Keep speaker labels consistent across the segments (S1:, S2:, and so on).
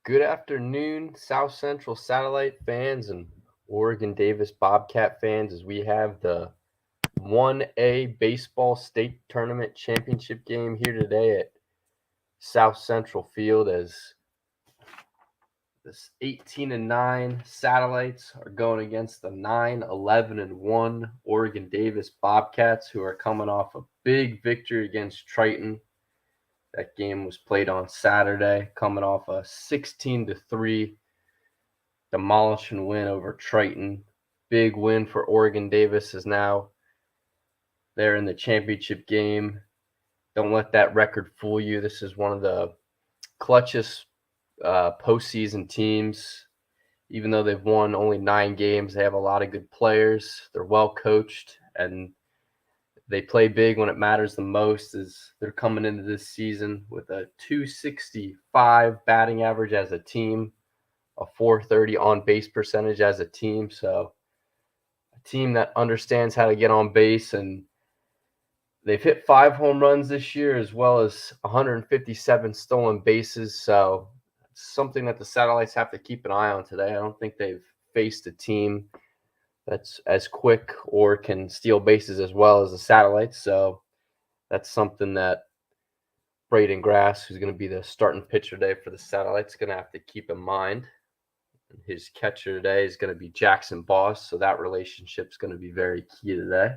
S1: Good afternoon, South Central Satellite fans and Oregon Davis Bobcat fans, as we have the 1A Baseball State Tournament Championship game here today at South Central Field, as this 18-9 Satellites are going against the 9-11-1 Oregon Davis Bobcats, who are coming off a big victory against Triton. That game was played on Saturday, coming off a 16-3 demolishing win over Triton. Big win for Oregon Davis, is now they're in the championship game. Don't let that record fool you. This is one of the clutchest postseason teams. Even though they've won only 9 games, they have a lot of good players. They're well coached, and they play big when it matters the most. As they're coming into this season with a 265 batting average as a team, a 430 on base percentage as a team. So a team that understands how to get on base, and they've hit 5 home runs this year as well as 157 stolen bases. So it's something that the Satellites have to keep an eye on today. I don't think they've faced a team that's as quick or can steal bases as well as the Satellites. So that's something that Braden Grass, who's going to be the starting pitcher today for the Satellites, is going to have to keep in mind. His catcher today is going to be Jackson Boss, so that relationship is going to be very key today.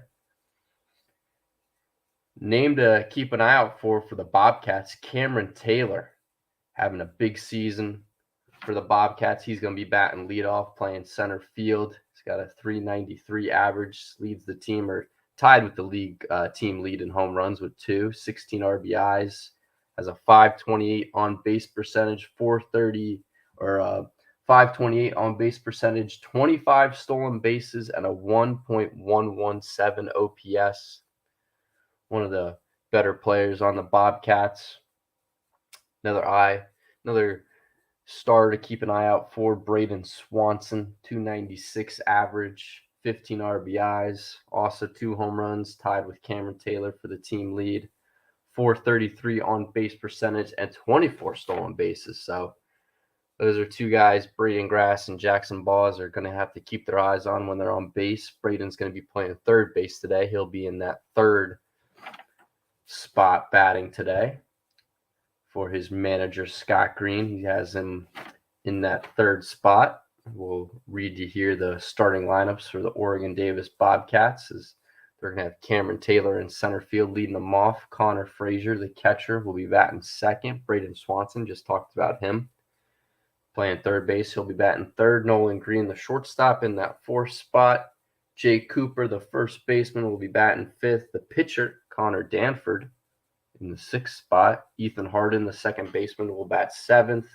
S1: Name to keep an eye out for the Bobcats, Cameron Taylor, having a big season for the Bobcats. He's going to be batting leadoff, playing center field. He's got a 393 average, leads the team, or tied with the league team lead in home runs with 16 RBIs, has a 528 on base percentage, 528 on base percentage, 25 stolen bases, and a 1.117 OPS. One of the better players on the Bobcats. Another star to keep an eye out for, Braden Swanson, 296 average, 15 RBIs, also 2 home runs, tied with Cameron Taylor for the team lead, 433 on base percentage, and 24 stolen bases. So those are 2 guys, Braden Grass and Jackson Bawes, are going to have to keep their eyes on when they're on base. Braden's going to be playing third base today. He'll be in that third spot batting today for his manager, Scott Green. He has him in that third spot. We'll read you here the starting lineups for the Oregon Davis Bobcats. As they're going to have Cameron Taylor in center field leading them off. Connor Frazier, the catcher, will be batting second. Braden Swanson, just talked about him, playing third base. He'll be batting third. Nolan Green, the shortstop, in that fourth spot. Jay Cooper, the first baseman, will be batting fifth. The pitcher, Connor Danford, in the sixth spot. Ethan Harden, the second baseman, will bat seventh.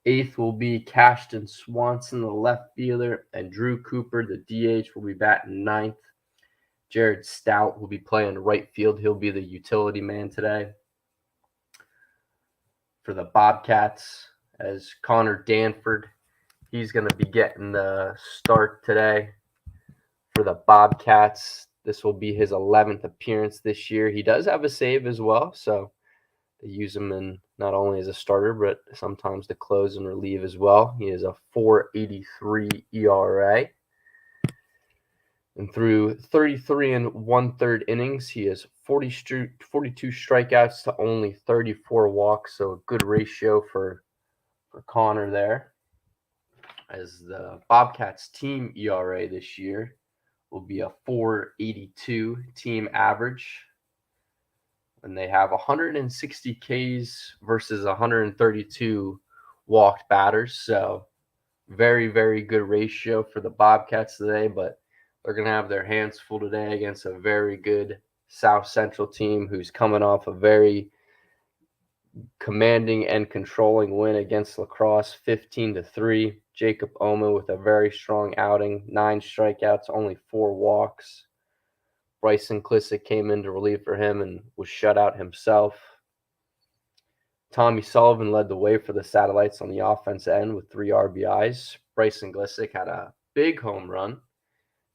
S1: Eighth will be Cashton Swanson, the left fielder, and Drew Cooper, the DH, will be batting ninth. Jared Stout will be playing right field. He'll be the utility man today for the Bobcats, as Connor Danford, he's going to be getting the start today for the Bobcats. This will be his 11th appearance this year. He does have a save as well, so they use him in not only as a starter, but sometimes to close and relieve as well. He has a 4.83 ERA. And through 33 and 1/3 innings, he has 42 strikeouts to only 34 walks, so a good ratio for Connor there. As the Bobcats team ERA this year will be a 4.82 team average, and they have 160 Ks versus 132 walked batters. So very, very good ratio for the Bobcats today, but they're going to have their hands full today against a very good South Central team who's coming off a very commanding and controlling win against La Crosse, 15-3. Jacob Oma with a very strong outing, 9 strikeouts, only 4 walks. Bryson Klissick came in to relieve for him and was shut out himself. Tommy Sullivan led the way for the Satellites on the offense end with 3 RBIs. Bryson Klissick had a big home run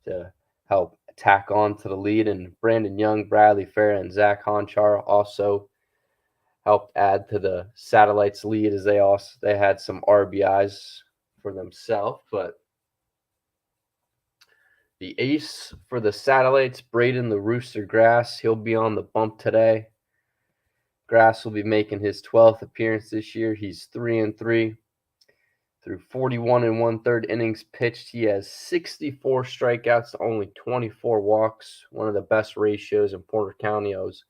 S1: to help tack on to the lead, and Brandon Young, Bradley Farah, and Zach Honchar also helped add to the Satellites' lead as they had some RBIs for themselves. But the ace for the Satellites, Braden the Rooster Grass, he'll be on the bump today. Grass will be making his 12th appearance this year. He's 3-3. Through 41 1/3 innings pitched, he has 64 strikeouts to only 24 walks. One of the best ratios in Porter County. I was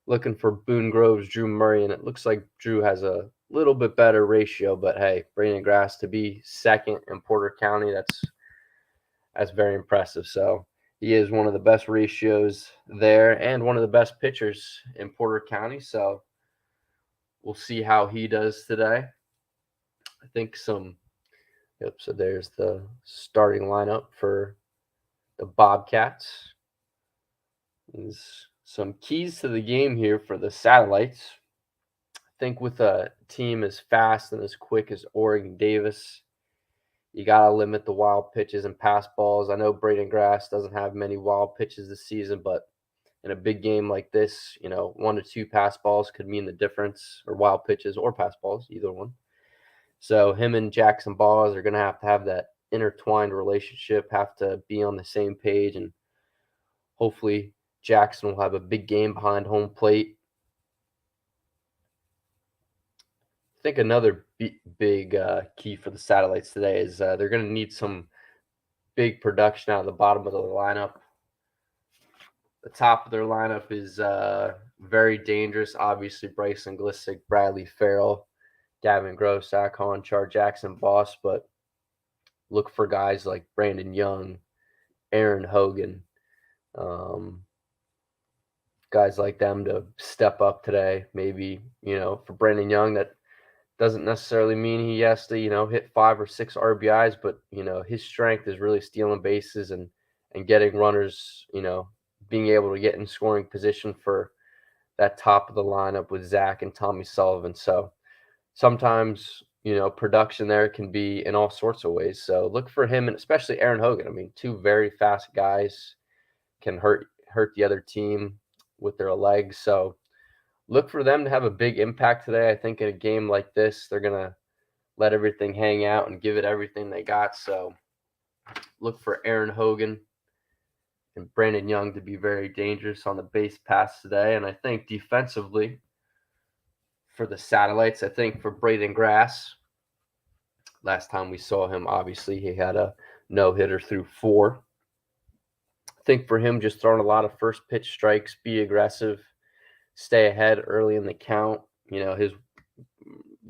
S1: looking for Boone Grove's Drew Murray, and it looks like Drew has a little bit better ratio. But hey, Brandon Grass to be second in Porter County, that's very impressive. So he is one of the best ratios there and one of the best pitchers in Porter County. So we'll see how he does today. I think so there's the starting lineup for the Bobcats. There's some keys to the game here for the Satellites. I think with a team as fast and as quick as Oregon Davis, you got to limit the wild pitches and pass balls. I know Braden Grass doesn't have many wild pitches this season, but in a big game like this, 1 to 2 pass balls could mean the difference, or wild pitches or pass balls, either one. So him and Jackson Boggs are going to have that intertwined relationship, have to be on the same page, and hopefully Jackson will have a big game behind home plate. I think another big key for the Satellites today is they're going to need some big production out of the bottom of the lineup. The top of their lineup is very dangerous. Obviously, Bryson Glissick, Bradley Farrell, Gavin Gross, Zach Honchar, Jackson Boss, but look for guys like Brandon Young, Aaron Hogan, guys like them to step up today. Maybe, for Brandon Young, that doesn't necessarily mean he has to, hit 5 or 6 RBIs, but, his strength is really stealing bases and getting runners, being able to get in scoring position for that top of the lineup with Zach and Tommy Sullivan. So sometimes, production there can be in all sorts of ways. So look for him, and especially Aaron Hogan. I mean, 2 very fast guys can hurt the other team with their legs. So look for them to have a big impact today. I think in a game like this, they're going to let everything hang out and give it everything they got. So look for Aaron Hogan and Brandon Young to be very dangerous on the base pass today. And I think defensively for the Satellites, I think for Braden Grass, last time we saw him, obviously, he had a no-hitter through 4. I think for him, just throwing a lot of first pitch strikes, be aggressive, stay ahead early in the count. His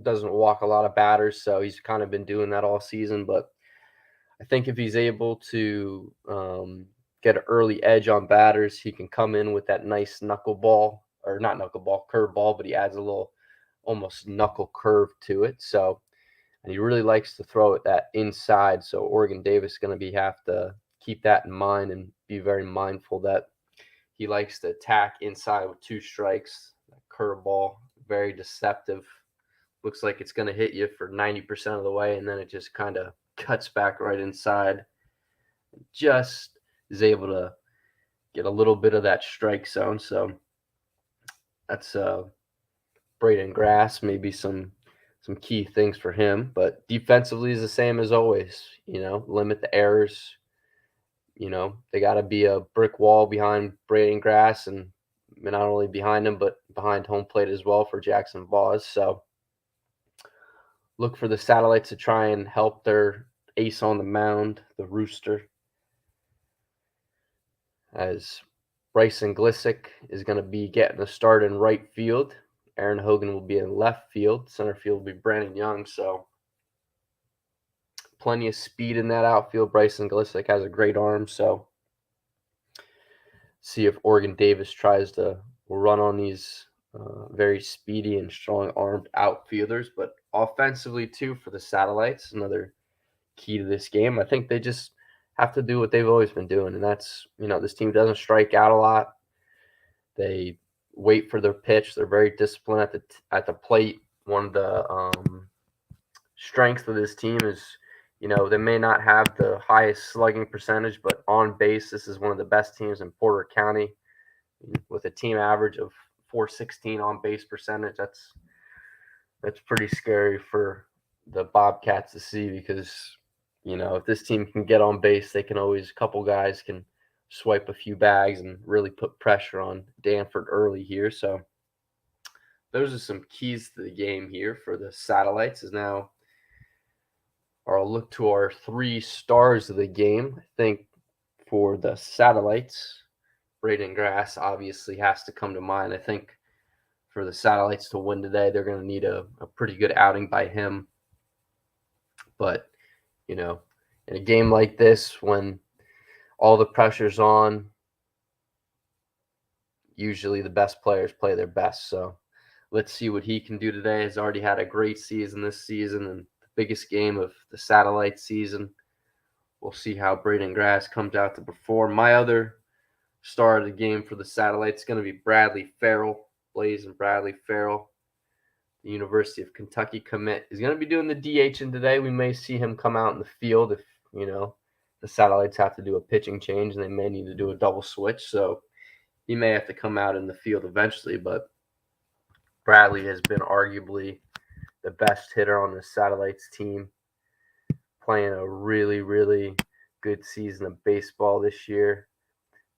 S1: doesn't walk a lot of batters, so he's kind of been doing that all season. But I think if he's able to get an early edge on batters, he can come in with that nice curveball, but he adds a little almost knuckle curve to it. So, and he really likes to throw it that inside. So Oregon Davis is going to have to keep that in mind and be very mindful that he likes to attack inside with 2 strikes. That curveball, very deceptive. Looks like it's going to hit you for 90% of the way, and then it just kind of cuts back right inside. Just is able to get a little bit of that strike zone. So that's Braden Grass, maybe some key things for him. But defensively is the same as always. Limit the errors. They got to be a brick wall behind Braden Grass, and not only behind him, but behind home plate as well for Jackson Boggs. So look for the Satellites to try and help their ace on the mound, the Rooster, as Bryson Glissick is going to be getting a start in right field. Aaron Hogan will be in left field. Center field will be Brandon Young. So plenty of speed in that outfield. Bryson Glissick has a great arm. So see if Oregon Davis tries to run on these very speedy and strong-armed outfielders. But offensively, too, for the Satellites, another key to this game, I think they just have to do what they've always been doing, and that's, this team doesn't strike out a lot. They wait for their pitch. They're very disciplined at the plate. One of the strengths of this team is, they may not have the highest slugging percentage, but on base, this is one of the best teams in Porter County with a team average of .416 on base percentage. That's pretty scary for the Bobcats to see because, if this team can get on base, they can always, a couple guys can swipe a few bags and really put pressure on Danford early here. So those are some keys to the game here for the Satellites. Is now I'll look to our 3 stars of the game. I think for the Satellites, Braden Grass obviously has to come to mind. I think for the Satellites to win today, they're going to need a pretty good outing by him. But, in a game like this, when all the pressure's on, usually the best players play their best. So let's see what he can do today. He's already had a great season this season and the biggest game of the Satellite season. We'll see how Braden Grass comes out to perform. My other star of the game for the Satellites is going to be Bradley Farrell. Blaze and Bradley Farrell, the University of Kentucky commit, is going to be doing the DHing today. We may see him come out in the field if, the Satellites have to do a pitching change and they may need to do a double switch. So he may have to come out in the field eventually, but Bradley has been arguably the best hitter on the Satellites team, playing a really, really good season of baseball this year,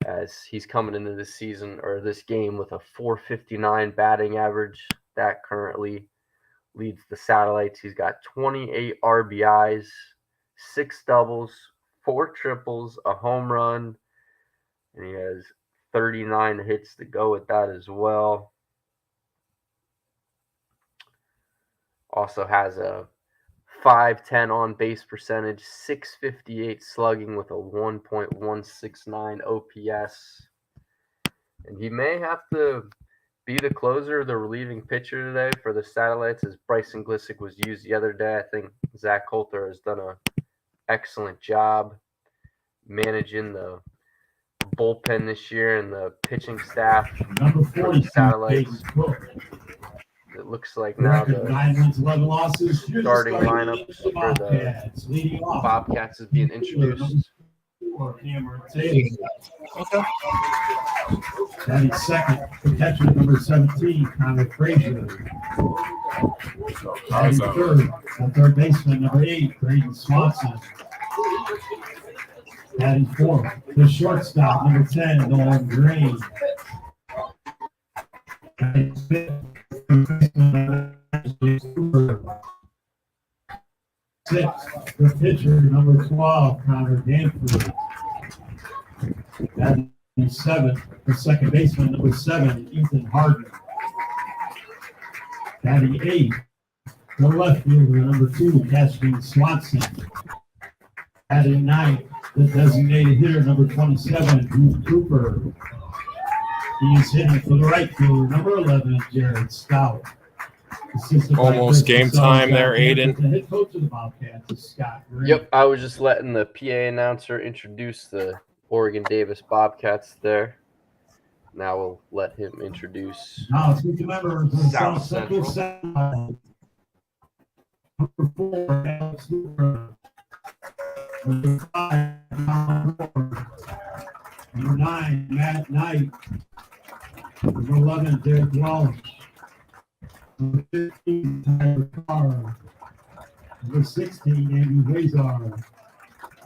S1: as he's coming into this season or this game with a .459 batting average. That currently leads the Satellites. He's got 28 RBIs, 6 doubles, 4 triples, a home run, and he has 39 hits to go with that as well. Also has a .510 on base percentage, .658 slugging with a 1.169 OPS. And he may have to be the closer, the relieving pitcher today for the Satellites, as Bryson Glissick was used the other day. I think Zach Coulter has done an excellent job managing the bullpen this year and the pitching staff for the Satellites. It looks like now the
S2: 9 wins, 11 losses.
S1: starting lineups for the Bobcats is being introduced.
S2: Okay. Batting second, the catcher number 17, Connor Frazier. Batting third, the third baseman number 8, Braden Swanson. Batting fourth, the shortstop number 10, Nolan Green. Batting fifth, sixth, the pitcher number 12, Connor Danford. Batting seventh, the second baseman number 7, Ethan Harden. Batting eighth, the left fielder number 2, Cassidy Swanson. Batting ninth, the designated hitter number 27, Drew Cooper. He is hitting for the right fielder number 11, Jared Stout.
S3: Almost game time there, Aiden.
S2: The head coach of the Bobcats is Scott Regan.
S1: Yep, I was just letting the PA announcer introduce the Oregon Davis Bobcats there. Now we'll let him introduce
S2: Now let's meet the members of the
S1: South
S2: South Central Satellite. Number 4, Alex Cooper. Number 5, Tom Moore. Number 9, Matt Knight. Number 11, Derek Welch. Number 15, Tyler Carr. Number 16, Andrew Hazar.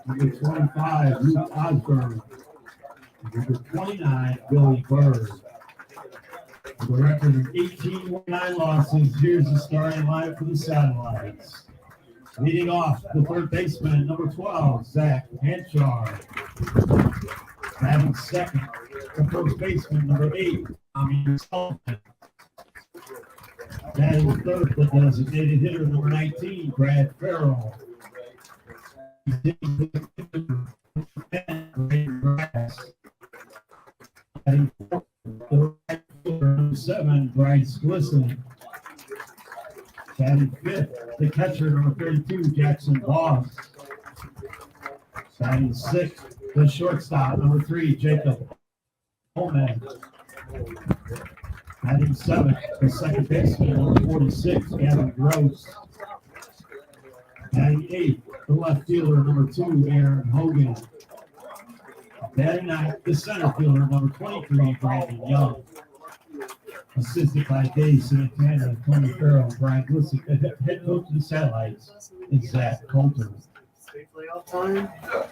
S2: Number 25, Luke Osborne. Number 29, Billy Bird. With a record of 18 9 losses, here's the starting lineup for the Satellites. Leading off, the third baseman, number 12, Zach Hanchar. Batting second, the first baseman, number 8, Tommy Sullivan. Batting third, the designated hitter, number 19, Brad Farrell. Batting fourth, the right fielder, number 7, Bryce Glisson. Batting fifth, the catcher, number 32, Jackson Boss. Batting sixth, the shortstop, number 3, Jacob Holman. Batting seventh, the second baseman, number 46, Gavin Gross. Batting eighth, the left fielder, number 2, Aaron Hogan. Batting ninth, the center fielder, number 23, Brandon Young. assisted by Dave Santana, Tony Farrell, and Brian Glisson. Head coach of the Satellites is Zach Coulter.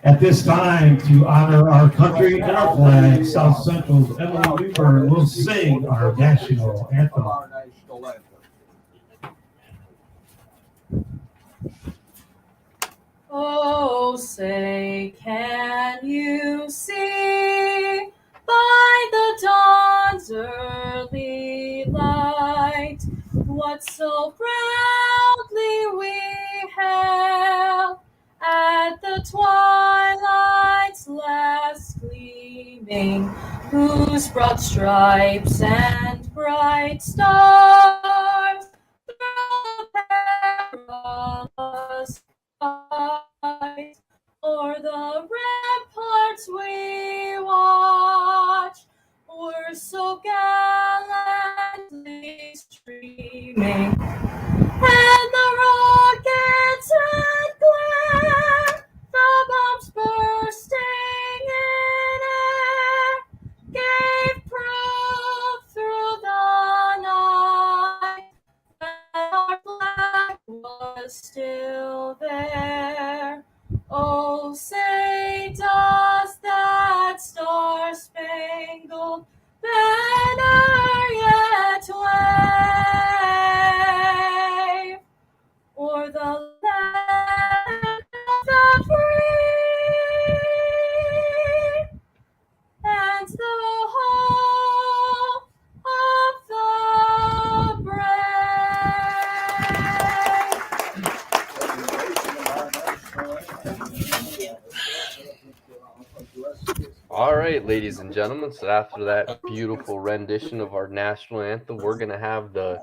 S2: At this time, to honor our country and our flag, South Central's Emily Weaver will sing our national anthem.
S4: Oh, say, can you see by the dawn's early light what so proudly we hailed at the twilight's last gleaming, whose broad stripes and bright stars through the perilous fight o'er the ramparts we watched were so gallantly streaming, and the rockets had glared, the bombs bursting in air gave proof through the night that our flag was still there. Oh, say, does that star-spangled banner yet wave o'er the land of the free and the home of the
S1: All right, ladies and gentlemen, so after that beautiful rendition of our national anthem, we're going to have the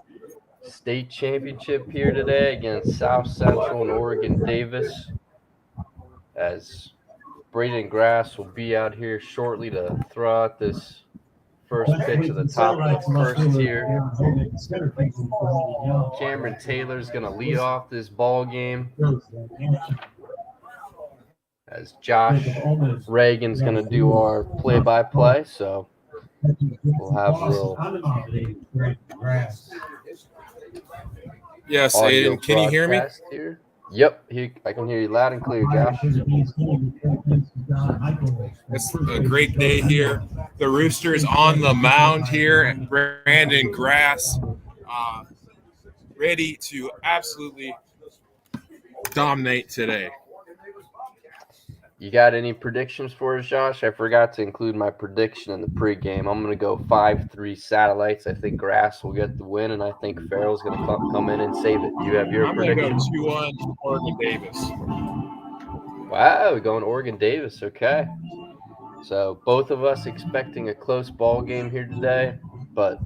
S1: state championship here today against South Central and Oregon Davis, as Braden Grass will be out here shortly to throw out this first pitch of the top of the first tier. Cameron Taylor's going to lead off this ball game, as Josh Regan's going to do our play-by-play, so we'll have a little
S3: Yes,
S1: audio
S3: Aiden, can you hear me?
S1: broadcast here. Yep, I can hear you loud and clear, Josh.
S3: It's a great day here. The Roosters on the mound here, and Brandon Grass ready to absolutely dominate today.
S1: You got any predictions for us, Josh? I forgot to include my prediction in the pregame. I'm going to go 5-3 Satellites. I think Grass will get the win, and I think Farrell's going to come in and save it. Do you have your prediction?
S3: I'm going to go 2-1 Oregon Davis.
S1: Wow, we're going Oregon Davis. Okay. So both of us expecting a close ball game here today, but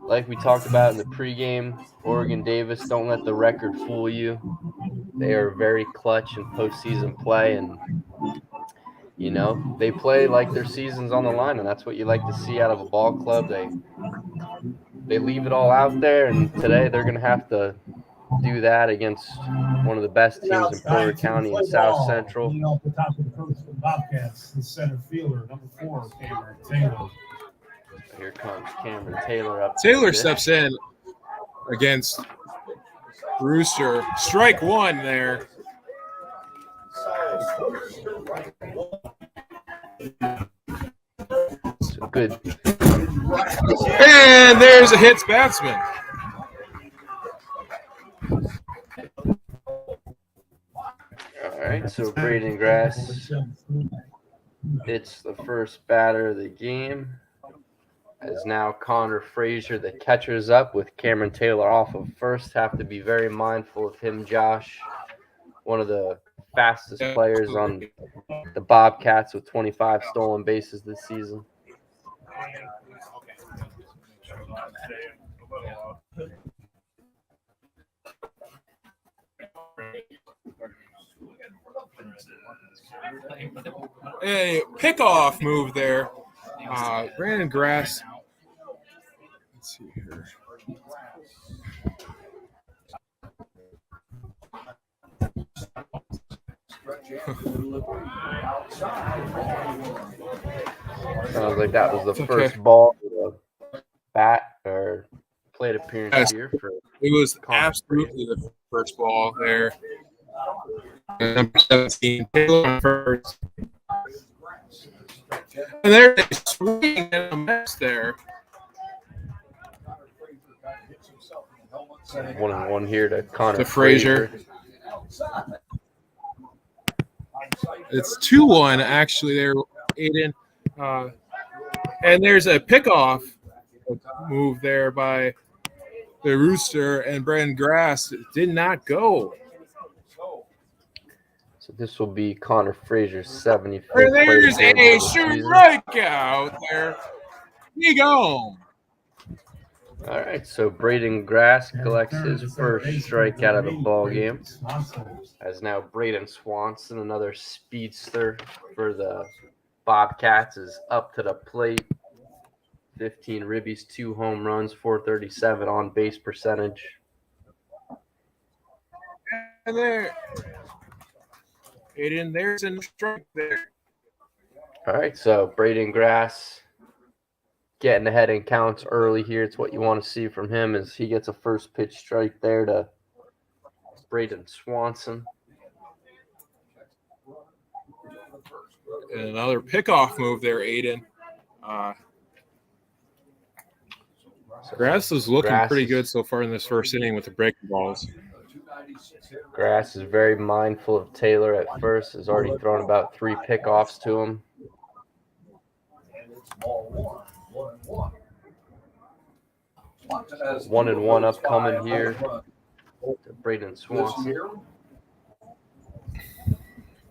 S1: like we talked about in the pregame, Oregon Davis, don't let the record fool you. They are very clutch in postseason play, and you know, they play like their season's on the line, and that's what you like to see out of a ball club. They leave it all out there, and today they're going to have to do that against one of the best teams in Porter County and South Central.
S2: Off the top of the first for the Bobcats, the center fielder, number 4, Cameron Taylor.
S1: Here comes Cameron Taylor up.
S3: Taylor steps in against Rooster. Strike one there.
S1: So good.
S3: And there's a hits batsman.
S1: All right, so Braden Grass hits the first batter of the game. As now Connor Frazier, the catcher's up with Cameron Taylor off of first. Have to be very mindful of him, Josh. One of the fastest players on the Bobcats with 25 stolen bases this season.
S3: A pickoff move there. Brandon Grass. Let's see here.
S1: Sounds like that was the first ball of the bat or appearance
S3: Yes.
S1: here for
S3: It was
S1: Connor
S3: absolutely the first ball there. Number 17, Taylor on first. And there's a swing and a miss there.
S1: 1-1 here to Connor
S3: To Frazier.
S1: Frazier.
S3: It's 2-1 actually there, Aiden. And there's a pickoff move there by the Rooster, and Brandon Grass did not go.
S1: So this will be Connor Frazier's 75th.
S3: And there's
S1: plate
S3: a
S1: appearance of the season.
S3: strikeout there. He gone.
S1: All right, so Braden Grass collects his first strikeout of the ball game. As now Braden Swanson, another speedster for the Bobcats, is up to the plate. 15 ribbies, 2 home runs, 437 on base percentage.
S3: And there, Aiden, there's a strike there.
S1: All right, so Braden Grass getting ahead in counts early here. It's what you want to see from him as he gets a first pitch strike there to Braden Swanson.
S3: And another pickoff move there, Aiden. Grass is looking pretty good so far in this first inning with the breaking balls.
S1: Grass is very mindful of Taylor at first. Has already thrown about 3 pickoffs to him. 1-1 upcoming here to Braden Swanson.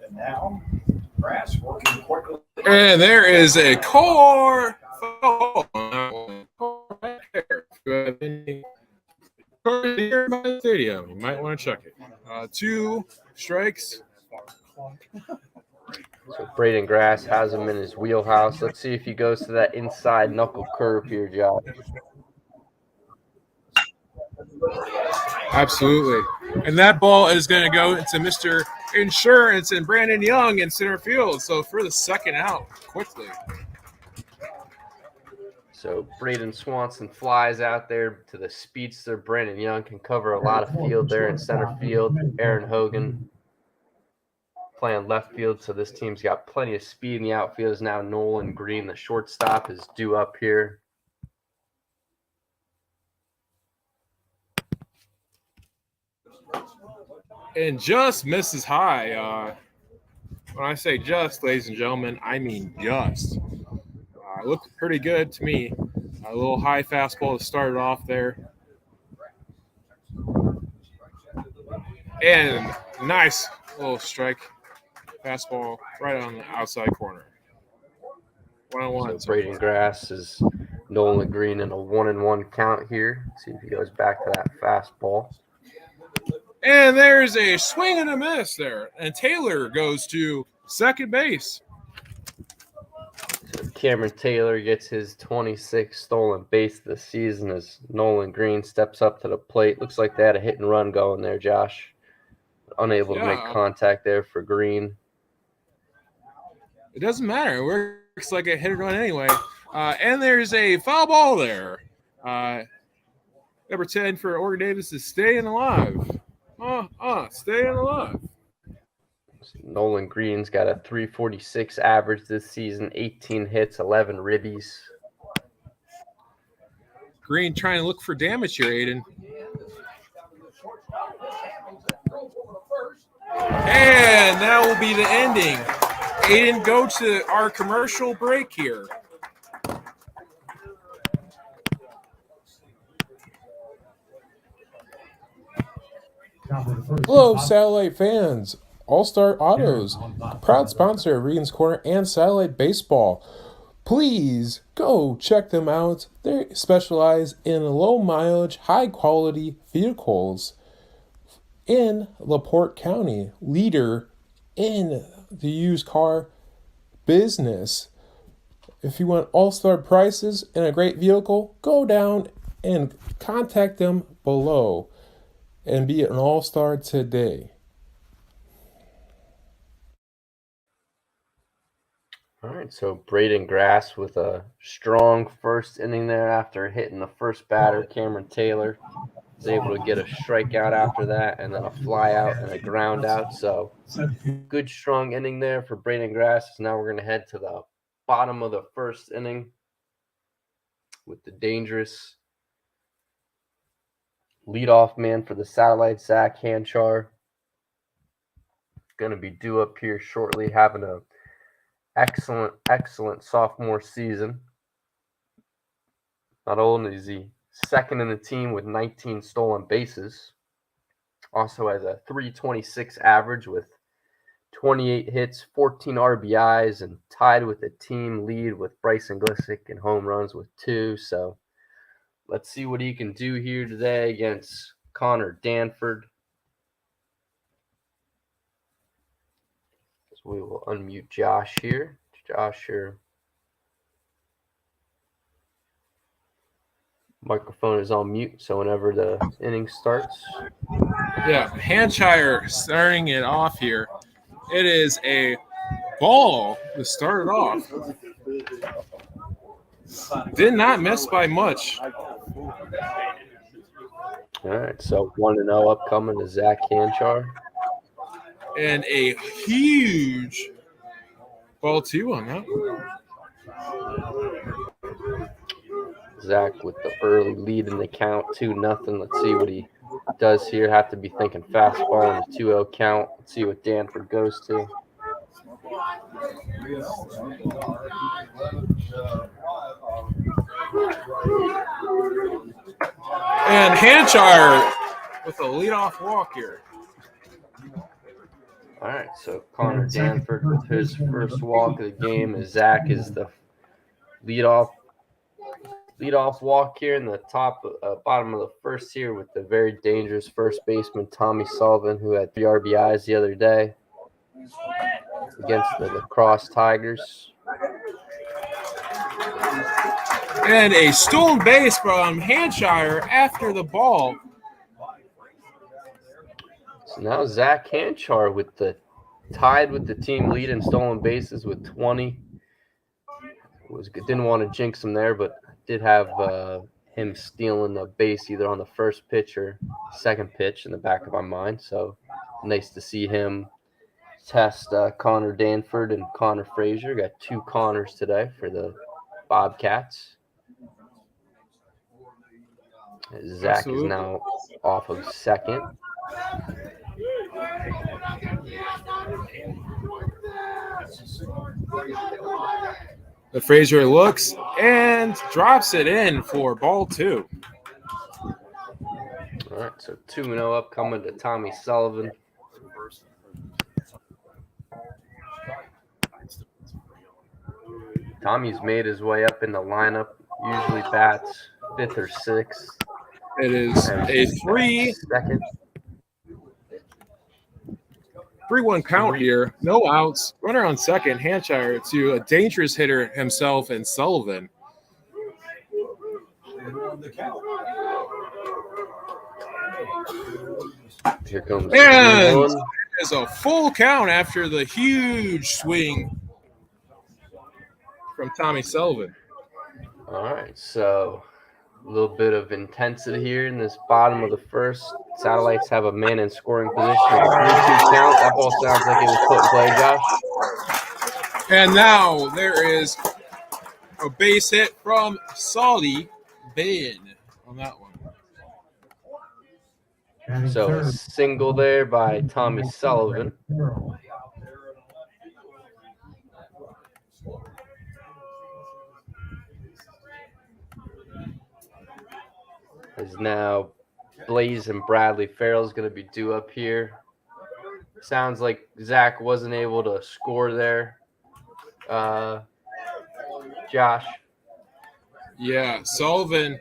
S2: And now, Grass working quickly.
S3: And there is a core stadium. You might want to check it. 2 strikes.
S1: So Braden Grass has him in his wheelhouse. Let's see if he goes to that inside knuckle curve here, Josh.
S3: Absolutely. And that ball is going to go into Mr. Insurance and Brandon Young in center field. So for the second out, quickly.
S1: So Braden Swanson flies out there to the speedster. Brandon Young can cover a lot of field there in center field. Aaron Hogan playing left field, so this team's got plenty of speed in the outfield. Is now Nolan Green, the shortstop, is due up here.
S3: And just misses high. When I say just, ladies and gentlemen, I mean just. Looked pretty good to me. A little high fastball to start it off there. And nice little strike. Fastball right on the outside corner. 1-1.
S1: So Braden Grass is Nolan Green in a 1-1 count here. Let's see if he goes back to that fastball.
S3: And there's a swing and a miss there. And Taylor goes to second base.
S1: So Cameron Taylor gets his 26th stolen base this season as Nolan Green steps up to the plate. Looks like they had a hit and run going there, Josh. Unable to make contact there for Green.
S3: It doesn't matter. It works like a hit and run anyway. And there's a foul ball there. Number 10 for Oregon Davis is staying alive. Staying alive.
S1: Nolan Green's got a 346 average this season, 18 hits, 11 ribbies.
S3: Green trying to look for damage here, Aiden. And that will be the ending. Aiden, go to our commercial break here.
S5: Hello, Satellite fans. All-Star Autos, proud sponsor of Regan's Corner and Satellite Baseball. Please go check them out. They specialize in low-mileage, high-quality vehicles in LaPorte County, leader in the used car business. If you want all-star prices and a great vehicle, go down and contact them below and be an all-star today.
S1: All right, so Braden Grass with a strong first inning there after hitting the first batter, Cameron Taylor. Was able to get a strikeout after that and then a fly out and a ground out. So good strong inning there for Braden Grass. Now we're going to head to the bottom of the first inning with the dangerous leadoff man for the Satellite, Zach Hanchar. Going to be due up here shortly, having a excellent sophomore season. Not only is he second in the team with 19 stolen bases, also has a .326 average with 28 hits, 14 RBIs, and tied with the team lead with Bryson Glissick in home runs with 2. So let's see what he can do here today against Connor Danford. So we will unmute Josh here. Josh, your microphone is on mute, so whenever the inning starts.
S3: Yeah, Hampshire starting it off here. It is a ball to start it off. Did not miss by much.
S1: All right, so 1-0 upcoming to Zach Hanchar.
S3: And a huge ball 2 on that one.
S1: Zach with the early lead in the count, 2-0. Let's see what he does here. Have to be thinking fastball in the 2-0 count. Let's see what Danford goes to.
S3: And Hanchar with a leadoff walk here.
S1: All right, so Connor Danford with his first walk of the game, as Zach is the leadoff walk here in the bottom of the first here with the very dangerous first baseman Tommy Sullivan, who had 3 RBIs the other day against the Lacrosse Tigers.
S3: And a stolen base from Hampshire after the ball.
S1: So now Zach Hanchar with tied with the team lead in stolen bases with 20. Didn't want to jinx him there, but did have him stealing the base either on the first pitch or second pitch in the back of my mind. So nice to see him test Connor Danford and Connor Frazier. Got 2 Connors today for the Bobcats. Zach
S3: Absolutely.
S1: is now off of second.
S3: The Frazier looks and drops it in for ball 2.
S1: All right, so 2-0 upcoming to Tommy Sullivan. Tommy's made his way up in the lineup. Usually bats 5th or 6th.
S3: It is a 3-1 count here. No outs. Runner on second. Hampshire to a dangerous hitter himself and Sullivan.
S1: Here comes
S3: And
S1: 3-1.
S3: it's a full count after the huge swing from Tommy Sullivan.
S1: All right, so a little bit of intensity here in this bottom of the first. Satellites have a man in scoring position. 3-2 count. That ball sounds like it was put in play, Josh.
S3: And now there is a base hit from Salty Ben on that one.
S1: So a single there by Tommy Sullivan. Is now Blaze and Bradley Farrell's going to be due up here. Sounds like Zach wasn't able to score there. Josh.
S3: Yeah, Sullivan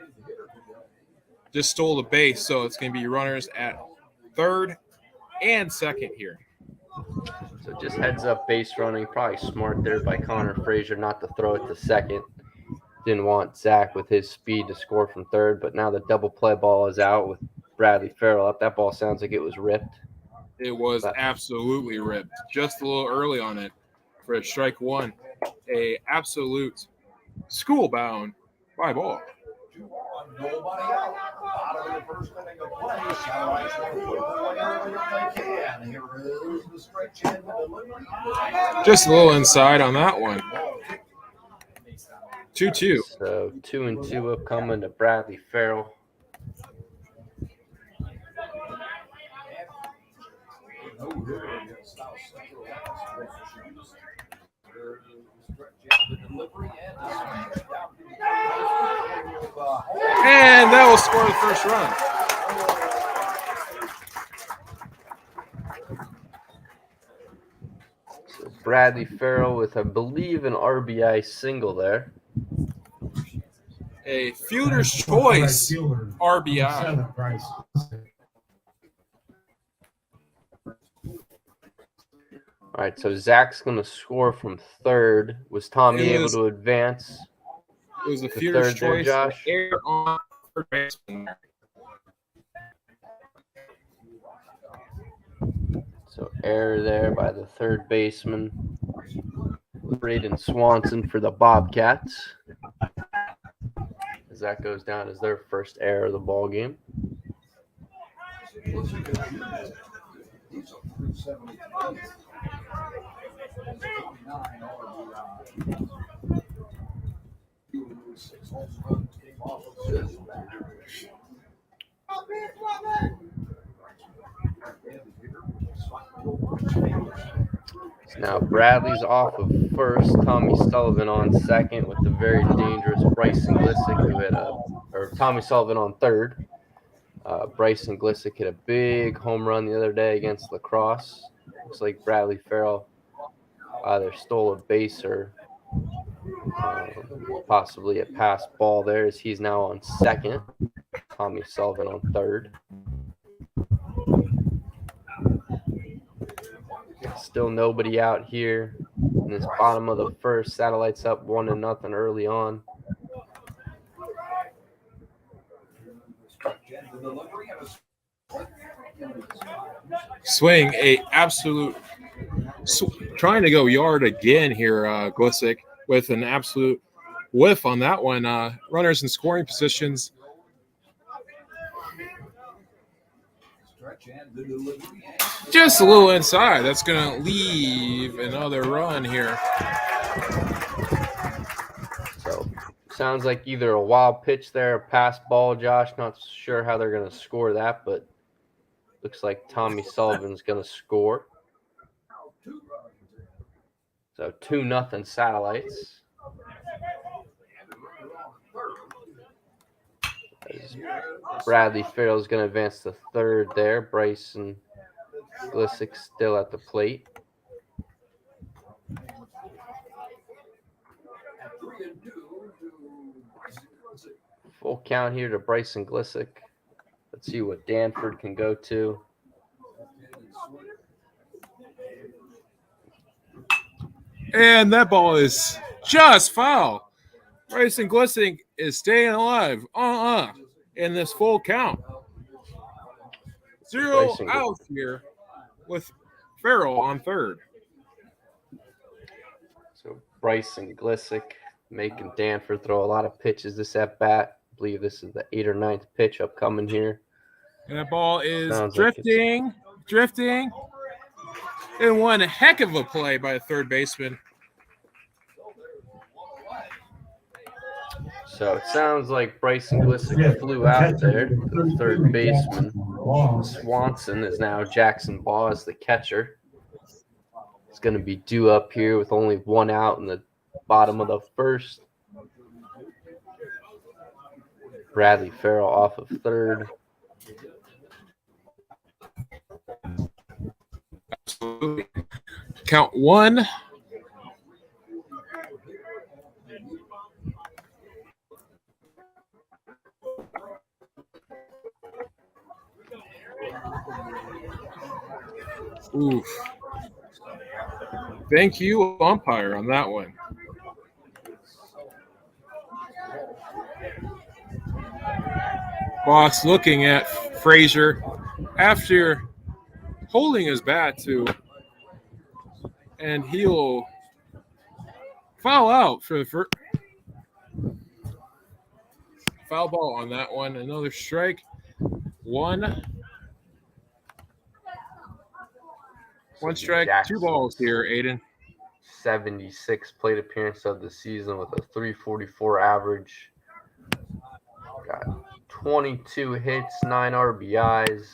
S3: just stole the base, so it's going to be runners at third and second here.
S1: So just heads up base running. Probably smart there by Connor Frazier not to throw it to second. Didn't want Zach with his speed to score from third, but now the double play ball is out with Bradley Farrell up. That ball sounds like it was ripped.
S3: It was absolutely ripped. Just a little early on it for a strike 1. a absolute school-bound fly ball.
S2: Nobody out. Bottom of the first inning of play. Satellites will put away earlier if they can. Here is the stretch and the delivery.
S3: Just a little inside on that one. 2-2.
S1: So 2-2 upcoming to Bradley Farrell.
S3: And that will score the first run.
S1: So Bradley Farrell with, I believe, an RBI single there.
S3: A fielder's choice RBI.
S2: 7 Bryce.
S1: All right, so Zach's going to score from third. Was Tommy able to advance?
S3: It was a
S1: The
S3: fielder's
S1: third there,
S3: choice.
S1: Josh?
S3: Air on third baseman.
S1: So error there by the third baseman, Braden Swanson for the Bobcats. As that goes down as their first error of the ball game. So now Bradley's off of first, Tommy Sullivan on second with the very dangerous Bryson Glissick who hit or Tommy Sullivan on third. Bryson Glissick hit a big home run the other day against La Crosse. Looks like Bradley Farrell either stole a base or possibly a pass ball there as he's now on second. Tommy Sullivan on third. Still nobody out here in this bottom of the first. Satellites up 1-0 early on.
S3: Swing a absolute trying to go yard again here, Glissick, with an absolute whiff on that one. Runners in scoring positions. Just a little inside. That's going to leave another run here.
S1: So sounds like either a wild pitch there, a pass ball, Josh. Not sure how they're going to score that, but looks like Tommy Sullivan's going to score. So 2-0 Satellites. As Bradley Farrell's going to advance to third there. Bryson Glissick still at the plate. Full count here to Bryson Glissick. Let's see what Danford can go to.
S3: And that ball is just foul. Bryson Glissick is staying alive. In this full count. 0
S1: Bryson
S3: out here with Farrell on third.
S1: So Bryson Glissick making Danford throw a lot of pitches this at bat. I believe this is the 8th or 9th pitch upcoming here.
S3: And that ball is
S1: Sounds
S3: drifting. And one heck of a play by a third baseman.
S1: So it sounds like Bryson Glissick flew out there. The third baseman, Swanson, is now Jackson Baugh as the catcher. It's going to be due up here with only one out in the bottom of the first. Bradley Farrell off of third.
S3: Absolutely. Count 1. Oof. Thank you, umpire, on that one. Boss looking at Frazier after holding his bat to, and he'll Foul out for the first. Foul ball on that one. Another strike. One strike, two balls here, Aiden.
S1: 76 plate appearance of the season with a 344 average. Got 22 hits, 9 RBIs.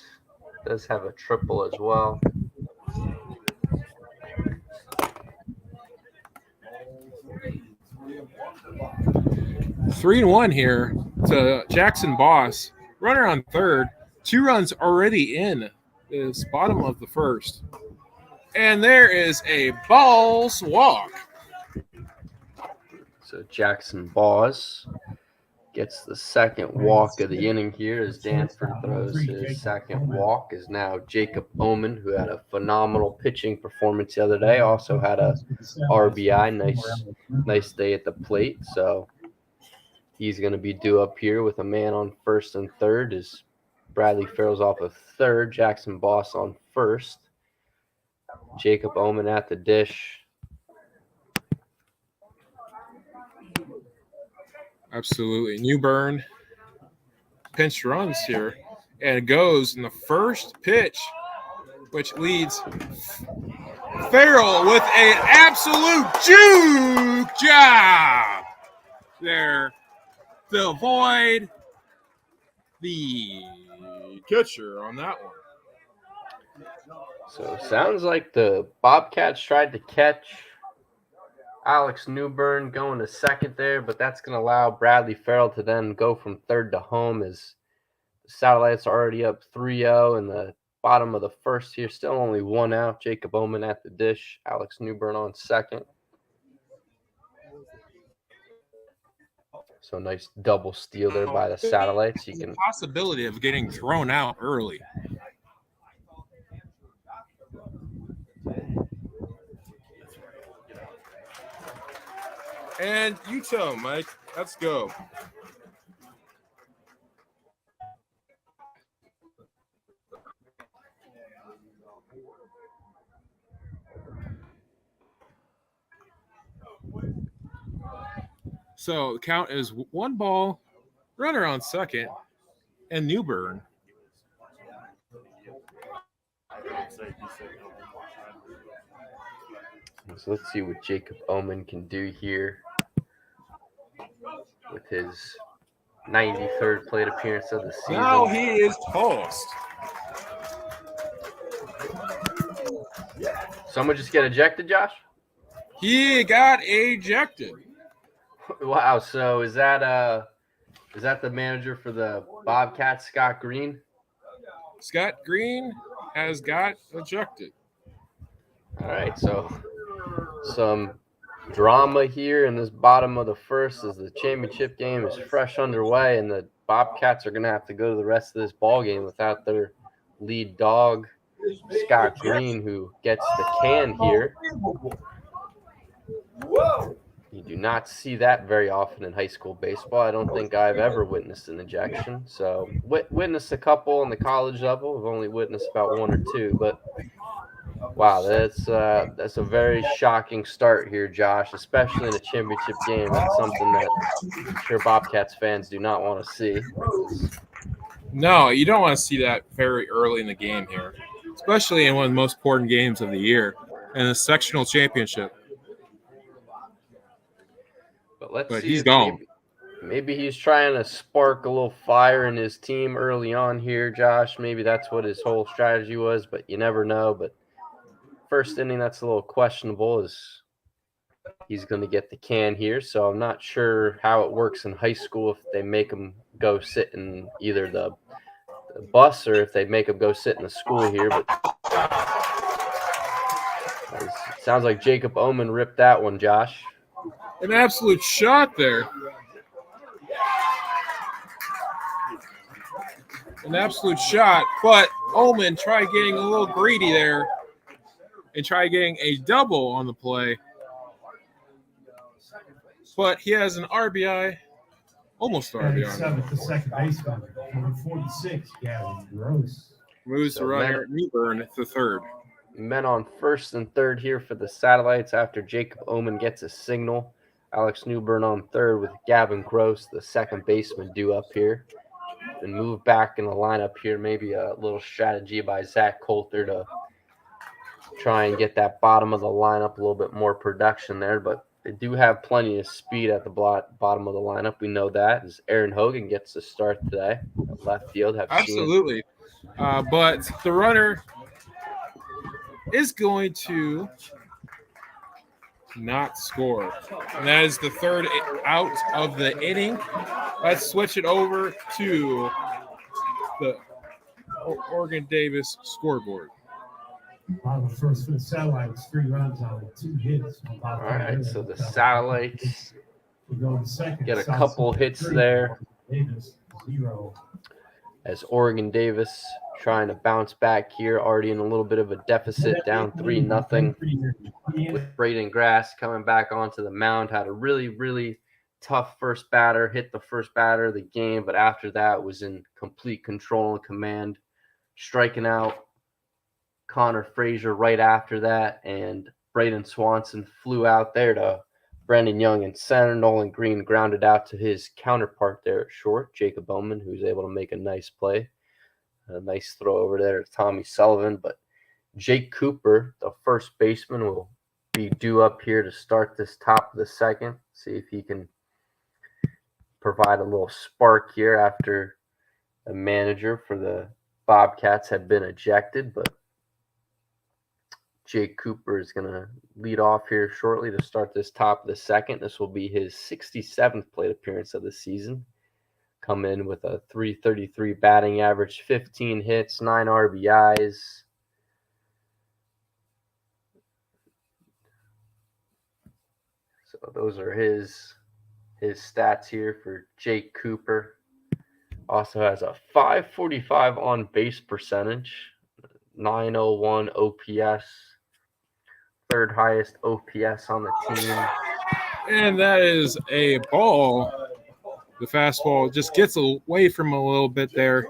S1: Does have a triple as well.
S3: Three and one here to Jackson Boss. Runner on third. 2 runs already in this bottom of the first. And there is a balls walk.
S1: So Jackson Boss gets the second walk of the inning here as Danford throws his second walk. Is now Jacob Omen, who had a phenomenal pitching performance the other day. Also had a RBI. Nice day at the plate. So he's going to be due up here with a man on first and third as Bradley Farrell's off of third. Jackson Boss on first. Jacob Omen at the dish.
S3: Absolutely. Newburn pinch runs here and goes in the first pitch, which leads Farrell with an absolute juke job there to avoid the catcher on that one.
S1: So sounds like the Bobcats tried to catch Alex Newburn going to second there, but that's going to allow Bradley Farrell to then go from third to home as the Satellites are already up 3-0 in the bottom of the first here. Still only 1 out. Jacob Omen at the dish. Alex Newburn on second. So nice double steal there by the Satellites. You can
S3: Possibility of getting thrown out early. And you tell him, Mike. Let's go. So the count is 1 ball, runner on second, and Newburn.
S1: So let's see what Jacob Omen can do here with his 93rd plate appearance of the season.
S3: Now he is tossed.
S1: Someone just get ejected, Josh?
S3: He got ejected.
S1: Wow. So is that the manager for the Bobcats, Scott Green?
S3: Scott Green has got ejected.
S1: All right. So some drama here in this bottom of the first as the championship game is fresh underway, and the Bobcats are going to have to go to the rest of this ball game without their lead dog, Scott Green, who gets the can here. You do not see that very often in high school baseball. I don't think I've ever witnessed an ejection. So witnessed a couple on the college level. I've only witnessed about 1 or 2, but wow, that's a very shocking start here, Josh, especially in a championship game. That's something that I'm sure Bobcats fans do not want to see.
S3: No, you don't want to see that very early in the game here, especially in one of the most important games of the year in a sectional championship.
S1: But see
S3: he's
S1: if
S3: gone.
S1: Maybe he's trying to spark a little fire in his team early on here, Josh. Maybe that's what his whole strategy was, but you never know. But first inning, that's a little questionable as he's going to get the can here. So I'm not sure how it works in high school if they make him go sit in either the bus or if they make him go sit in the school here. But it sounds like Jacob Omen ripped that one, Josh.
S3: An absolute shot there. An absolute shot, but Omen tried getting a little greedy there and try getting a double on the play. But he has an RBI, almost RBI.
S2: The second baseman, number 46, Gavin Gross.
S3: Moves to runner Newburn to third.
S1: Men on first and third here for the Satellites after Jacob Omen gets a signal. Alex Newburn on third with Gavin Gross, the second baseman, due up here. And move back in the lineup here. Maybe a little strategy by Zach Coulter to try and get that bottom of the lineup a little bit more production there. But they do have plenty of speed at the bottom of the lineup. We know that as Aaron Hogan gets to start today at left field.
S3: Absolutely. But the runner is going to not score. And that is the third out of the inning. Let's switch it over to the Oregon Davis scoreboard.
S2: The first for the Satellites, 3 runs on 2 hits.
S1: All right, so the Satellites
S2: We go to second.
S1: get a
S2: South
S1: couple
S2: Central,
S1: hits
S2: 3.
S1: there
S2: Davis, 0.
S1: as Oregon Davis trying to bounce back here, already in a little bit of a deficit, down 3-0. With Braden Grass coming back onto the mound, had a really, really tough first batter, hit the first batter of the game, but after that was in complete control and command, striking out Connor Frazier right after that, and Braden Swanson flew out there to Brandon Young in center. Nolan Green grounded out to his counterpart there at short, Jacob Bowman, who was able to make a nice play. A nice throw over there to Tommy Sullivan, but Jake Cooper, the first baseman, will be due up here to start this top of the second. See if he can provide a little spark here after a manager for the Bobcats had been ejected, but Jake Cooper is going to lead off here shortly to start this top of the second. This will be his 67th plate appearance of the season. Come in with a .333 batting average, 15 hits, 9 RBIs. So those are his stats here for Jake Cooper. Also has a .545 on base percentage, .901 OPS, third highest OPS on the team.
S3: And that is a ball. The fastball just gets away from him a little bit there.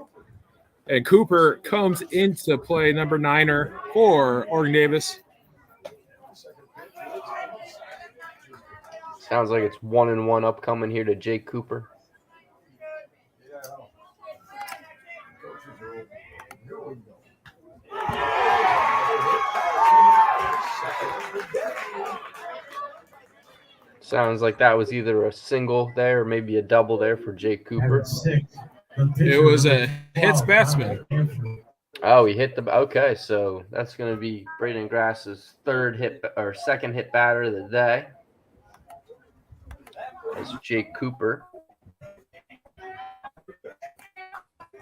S3: And Cooper comes into play, number 9er for Oregon Davis.
S1: Sounds like it's 1-1 upcoming here to Jake Cooper. Sounds like that was either a single there or maybe a double there for Jake Cooper.
S3: It was a hits batsman.
S1: Oh, he hit the – okay, so that's going to be Braden Grass's second hit batter of the day. As Jake Cooper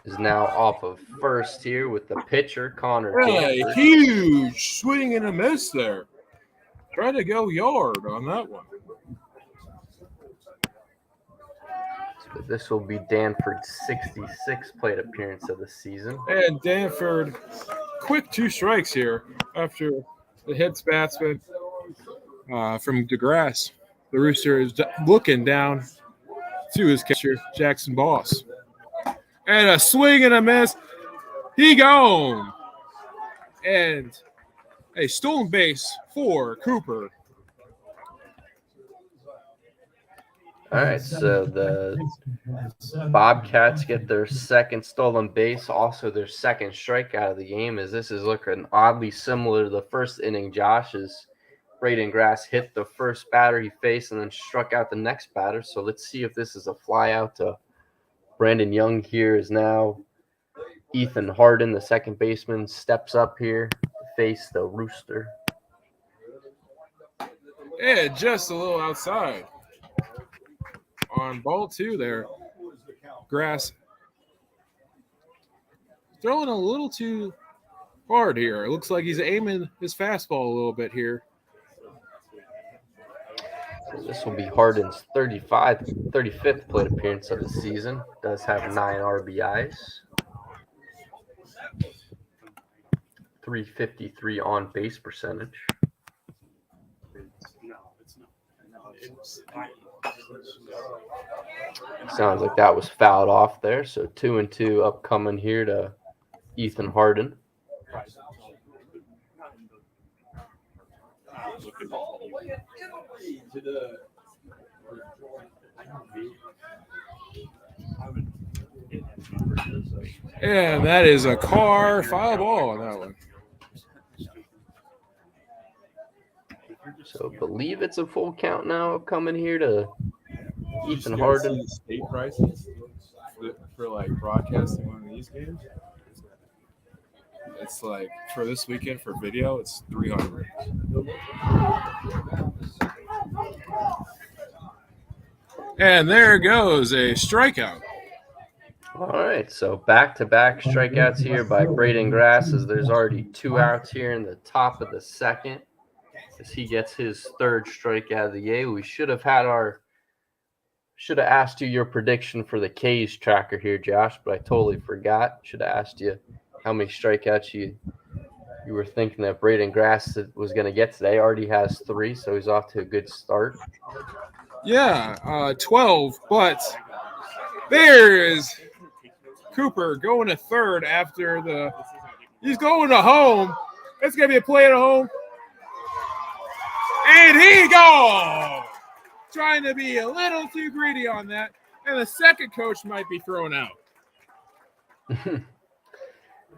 S1: is now off of first here with the pitcher, Connor Danford.
S3: Huge swing and a miss there. Try to go yard on that one.
S1: So this will be Danford's 66th plate appearance of the season.
S3: And Danford, quick 2 strikes here after the hits batsman from DeGrasse. The Rooster is looking down to his catcher, Jackson Boss. And a swing and a miss. He gone. And a stolen base for Cooper.
S1: All right, so the Bobcats get their second stolen base, also their second strikeout of the game, as this is looking oddly similar to the first inning, Josh, as Braden Grass hit the first batter he faced and then struck out the next batter. So let's see if this is a fly out to Brandon Young. Here is now Ethan Harden, the second baseman, steps up here to face the Rooster.
S3: Yeah, just a little outside. On ball 2 there. Grass throwing a little too hard here. It looks like he's aiming his fastball a little bit here.
S1: This will be Harden's 35th plate appearance of the season. Does have 9 RBIs. .353 on base percentage. Sounds like that was fouled off there. So 2-2 upcoming here to Ethan Harden.
S3: And that is a car foul ball on that one.
S1: So I believe it's a full count now coming here to Ethan
S3: You
S1: Harden.
S3: see the state prices for like broadcasting one of these games. It's like for this weekend for video, it's $300. And there goes a strikeout.
S1: All right, so back-to-back strikeouts here by Braden Grass as there's already 2 outs here in the top of the second as he gets his third strikeout of the game. We should have asked you your prediction for the K's tracker here, Josh, but I totally forgot. Should have asked you how many strikeouts you were thinking that Braden Grass was going to get today. Already has 3, so he's off to a good start.
S3: Yeah, 12, but there is Cooper going to third after he's going to home. It's going to be a play at home. And he goes! Trying to be a little too greedy on that. And the second coach might be thrown out.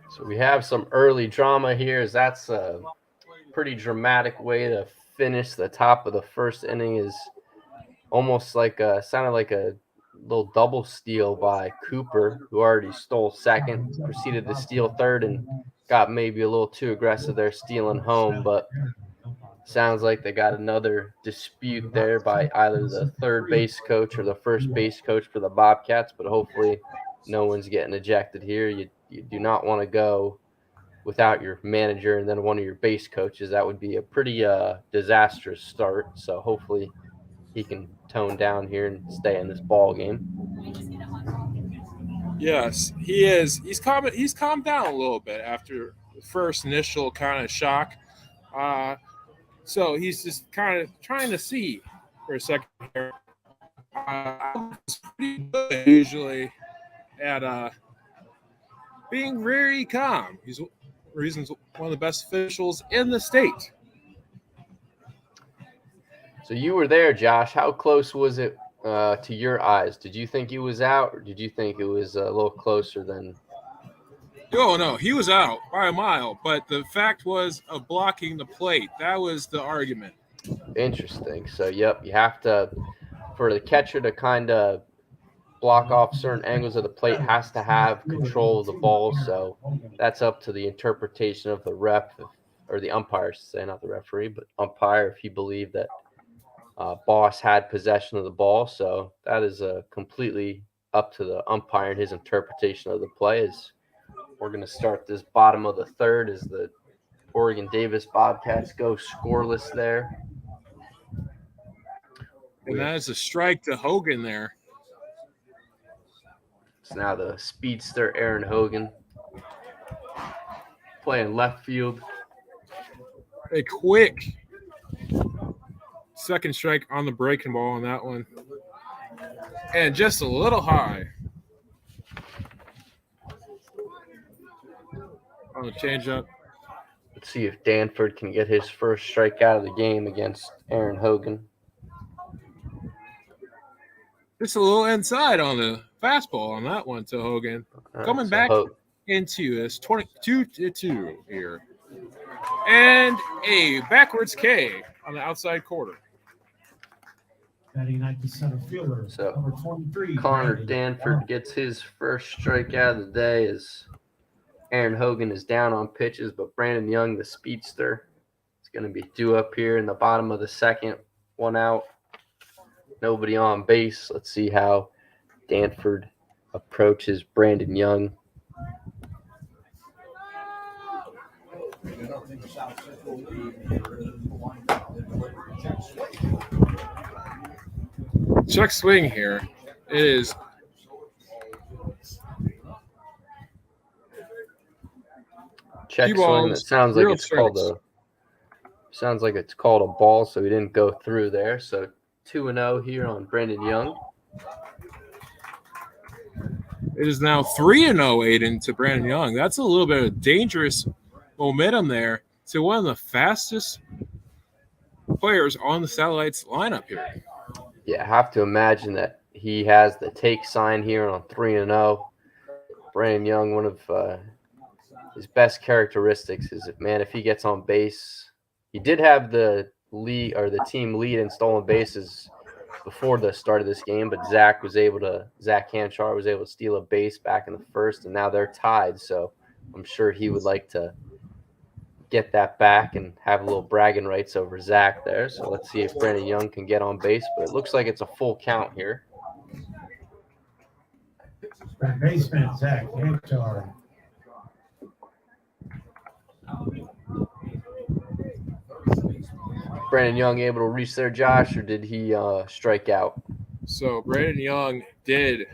S1: So we have some early drama here as that's a pretty dramatic way to finish the top of the first inning is almost like sounded like a little double steal by Cooper, who already stole second, proceeded to steal third, and got maybe a little too aggressive there stealing home. But sounds like they got another dispute there by either the third base coach or the first base coach for the Bobcats. But hopefully no one's getting ejected here. You do not want to go without your manager and then one of your base coaches. That would be a pretty disastrous start. So hopefully he can tone down here and stay in this ball game.
S3: Yes, he is. He's calmed down a little bit after the first initial kind of shock. So he's just kind of trying to see for a second here. It's pretty good usually at being very calm. He's one of the best officials in the state.
S1: So you were there, Josh. How close was it to your eyes? Did you think he was out, or did you think it was a little closer than?
S3: Oh, no, he was out by a mile, but the fact was of blocking the plate. That was the argument.
S1: Interesting. So, yep, you have to, for the catcher to kind of block off certain angles of the plate, has to have control of the ball. So that's up to the interpretation of the ref, or the umpire, I should say, not the referee, but umpire, if he believed that Boss had possession of the ball. So that is completely up to the umpire and his interpretation of the play. As we're going to start this bottom of the third as the Oregon Davis Bobcats go scoreless there.
S3: And that is a strike to Hogan there.
S1: It's now the speedster Aaron Hogan playing left field.
S3: A quick second strike on the breaking ball on that one. And just a little high on the changeup.
S1: Let's see if Danford can get his first strikeout of the game against Aaron Hogan.
S3: Just a little inside on the fastball on that one to Hogan. Coming back into this 22-2 here. And a backwards K on the outside quarter.
S2: Batting ninth, the center fielder,
S1: So
S2: number 23.
S1: Connor Danford gets his first strikeout of the day as Aaron Hogan is down on pitches, but Brandon Young, the speedster, is going to be due up here in the bottom of the second. 1 out, nobody on base. Let's see how Danford approaches Brandon Young.
S3: Check swing here is
S1: Check swing. That sounds like it's called a ball, so he didn't go through there. So 2-0 here on Brandon Young.
S3: It is now 3-0, Aiden, to Brandon Young. That's a little bit of dangerous momentum there to one of the fastest players on the Satellites lineup here.
S1: Yeah, I have to imagine that he has the take sign here on 3-0. Brandon Young, one of his best characteristics is that, man, if he gets on base, he did have the lead or the team lead in stolen bases before the start of this game, but Zach Hanchar was able to steal a base back in the first, and now they're tied. So I'm sure he would like to get that back and have a little bragging rights over Zach there. So let's see if Brandon Young can get on base, but it looks like it's a full count here.
S2: Baseman Zach Hanchar.
S1: Brandon Young able to reach there, Josh, or did he strike out?
S3: So Brandon Young did,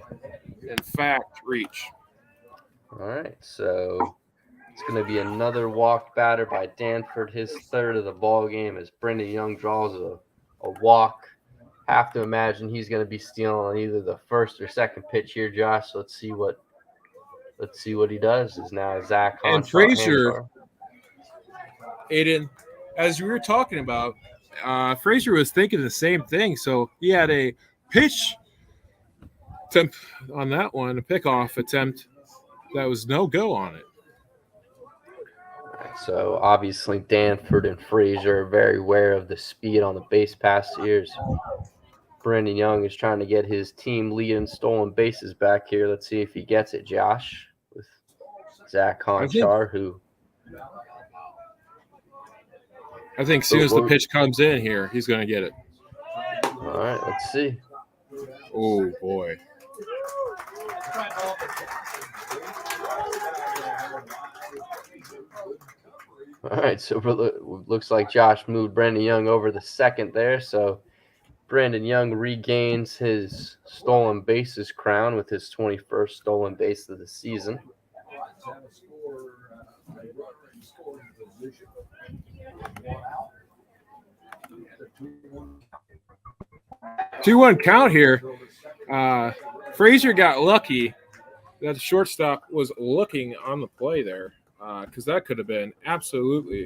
S3: in fact, reach.
S1: All right, so it's going to be another walk batter by Danford, his third of the ball game as Brandon Young draws a walk. Have to imagine he's going to be stealing on either the first or second pitch here, Josh. So let's see what he does. Is now Zach
S3: And Frazier, Aiden, as we were talking about, Frazier was thinking the same thing. So he had a pitch attempt on that one, a pickoff attempt that was no go on it.
S1: So obviously Danford and Frazier are very aware of the speed on the base pass here. Brandon Young is trying to get his team lead in stolen bases back here. Let's see if he gets it, Josh, with Zach Hanchar, who
S3: I think as soon as the pitch comes in here, he's going to get it.
S1: All right, let's see.
S3: Oh, boy.
S1: All right, so looks like Josh moved Brandon Young over the second there. So Brandon Young regains his stolen bases crown with his 21st stolen base of the season.
S3: 2-1 count here. Frazier got lucky that the shortstop was looking on the play there, because that could have been absolutely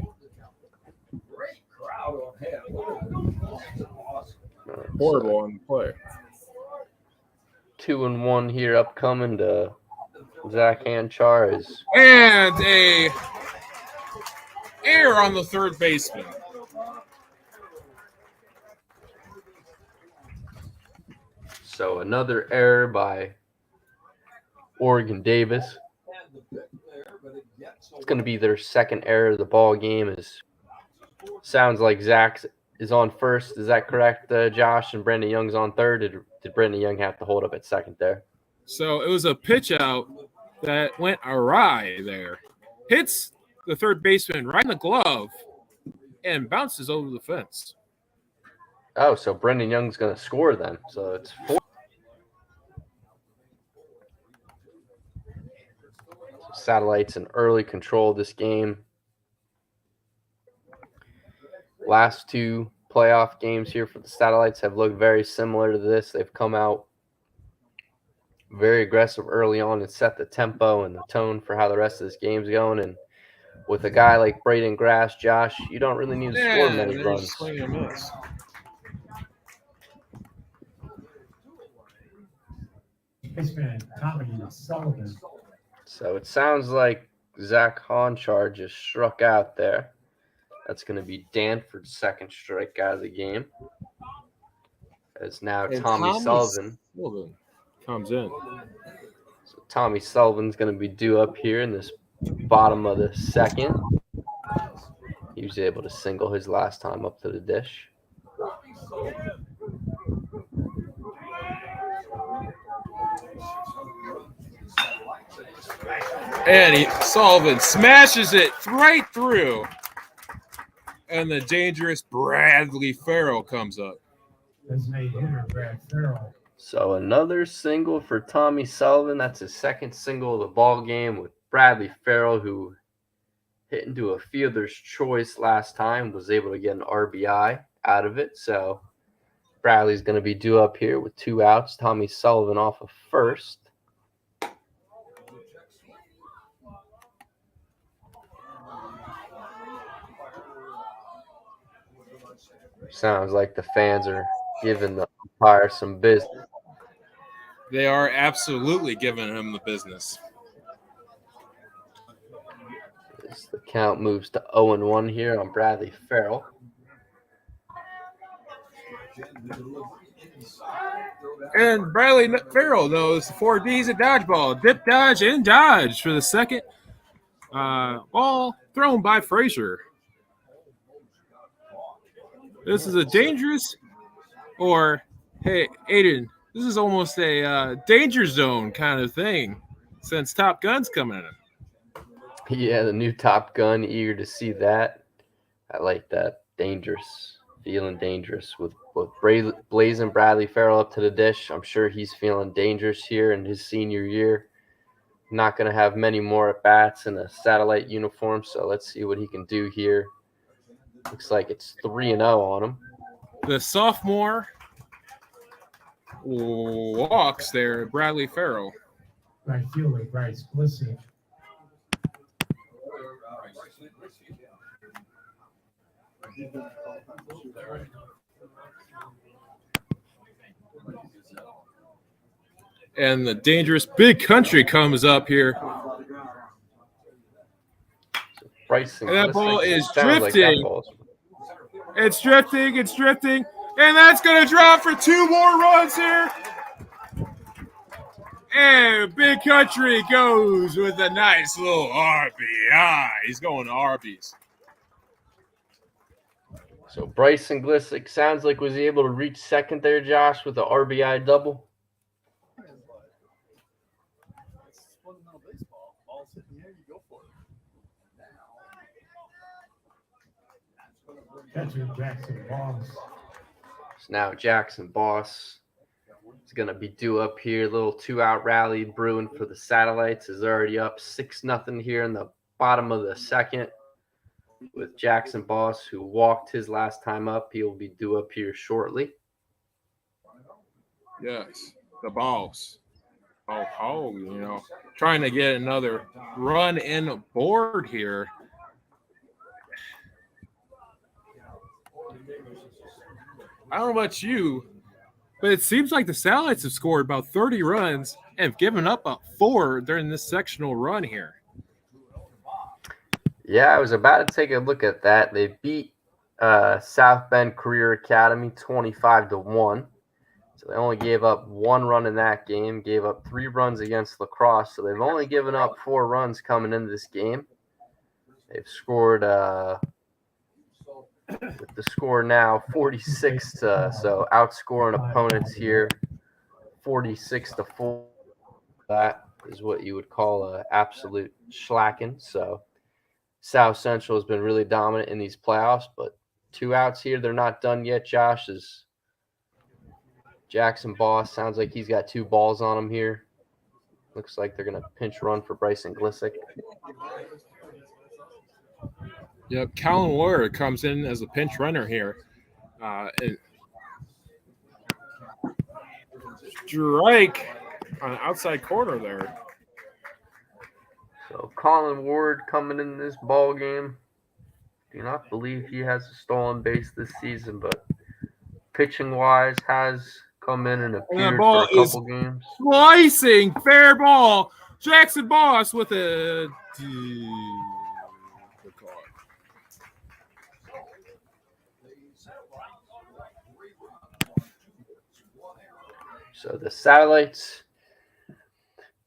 S3: horrible on the play.
S1: 2-1 here upcoming to Zach Hanchar
S3: and a error on the third baseman.
S1: So another error by Oregon Davis. It's going to be their second error of the ball game. Sounds like Zach is on first. Is that correct, Josh? And Brandon Young's on third. Did Brandon Young have to hold up at second there?
S3: So it was a pitch out that went awry there. Hits the third baseman right in the glove and bounces over the fence.
S1: Oh, so Brandon Young's going to score then. So it's 4. Satellites in early control of this game. Last two playoff games here for the Satellites have looked very similar to this. They've come out very aggressive early on and set the tempo and the tone for how the rest of this game's going. And with a guy like Braden Grass, Josh, you don't really need to score many runs. So it sounds like Zach Hanchar just struck out there. That's going to be Danford's second strikeout of the game. As now Tommy Sullivan
S3: comes in.
S1: So Tommy Sullivan's going to be due up here in this bottom of the second. He was able to single his last time up to the dish.
S3: And Sullivan smashes it right through. And the dangerous Bradley Farrell comes up.
S1: So another single for Tommy Sullivan. That's his second single of the ball game with Bradley Farrell, who hit into a fielder's choice last time, was able to get an RBI out of it. So Bradley's going to be due up here with 2 outs. Tommy Sullivan off of first. Sounds like the fans are giving the umpire some business.
S3: They are absolutely giving him the business.
S1: As the count moves to 0-1 here on Bradley Farrell.
S3: And Bradley Farrell knows 4 Ds at dodgeball. Dip, dodge, and dodge for the second. Ball thrown by Frazier. This is a dangerous, or, hey, Aiden, this is almost a danger zone kind of thing since Top Gun's coming in.
S1: Yeah, the new Top Gun, eager to see that. I like that. Dangerous. Feeling dangerous with blazing Bradley Farrell up to the dish. I'm sure he's feeling dangerous here in his senior year. Not going to have many more at-bats in a satellite uniform, so let's see what he can do here. Looks like it's 3-0 on him.
S3: The sophomore walks there, Bradley Farrell.
S2: Right fielder, Bryce Blissett.
S3: And the dangerous Big Country comes up here.
S1: Bryson,
S3: And that ball is
S1: sounds like that
S3: drifting.
S1: ball's-
S3: It's drifting, and that's going to drop for 2 more runs here. And Big Country goes with a nice little RBI. He's going to Arby's.
S1: So Bryson Glissick sounds like was he able to reach second there, Josh, with the RBI double?
S2: Catcher Jackson Boss.
S1: So now Jackson Boss is going to be due up here. Little 2-out rally brewing for the Satellites is already up 6-0 here in the bottom of the second. With Jackson Boss, who walked his last time up, he will be due up here shortly.
S3: Yes, the boss. Trying to get another run in board here. I don't know about you, but it seems like the Satellites have scored about 30 runs and have given up about 4 during this sectional run here.
S1: Yeah, I was about to take a look at that. They beat South Bend Career Academy 25-1. So they only gave up 1 run in that game, gave up 3 runs against La Crosse. So they've only given up 4 runs coming into this game. They've scored with the score now 46 so outscoring opponents here 46-4. That is what you would call an absolute schlacking. So South Central has been really dominant in these playoffs, but 2 outs here. They're not done yet. Josh is Jackson Boss. Sounds like he's got 2 balls on him here. Looks like they're going to pinch run for Bryson Glissick.
S3: Yep, Callan Warrior comes in as a pinch runner here. Strike on the outside corner there.
S1: So Colin Ward coming in this ball game. Do not believe he has a stolen base this season, but pitching wise has come in and appeared for a couple games.
S3: Slicing, fair ball. Jackson Boss with a
S1: So the Satellites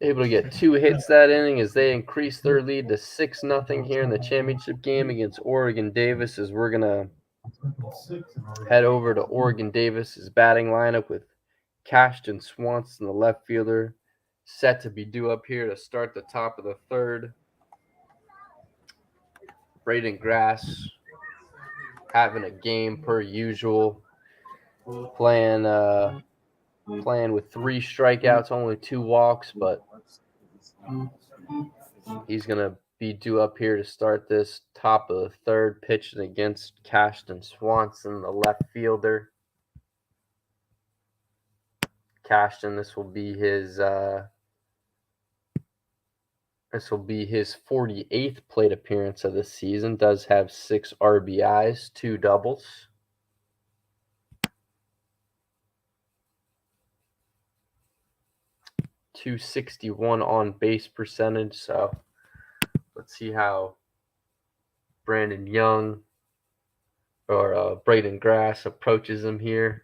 S1: able to get 2 hits that inning as they increase their lead to 6-0 here in the championship game against Oregon Davis. As we're gonna head over to Oregon Davis's batting lineup with Cashton Swanson, the left fielder, set to be due up here to start the top of the third. Braden Grass having a game per usual, playing with 3 strikeouts, only 2 walks, but he's going to be due up here to start this top of the third, pitching against Cashton Swanson, the left fielder. Cashton, this will be his 48th plate appearance of the season. Does have 6 RBIs, 2 doubles. .261 on base percentage. So let's see how Brandon Young or Braden Grass approaches him here.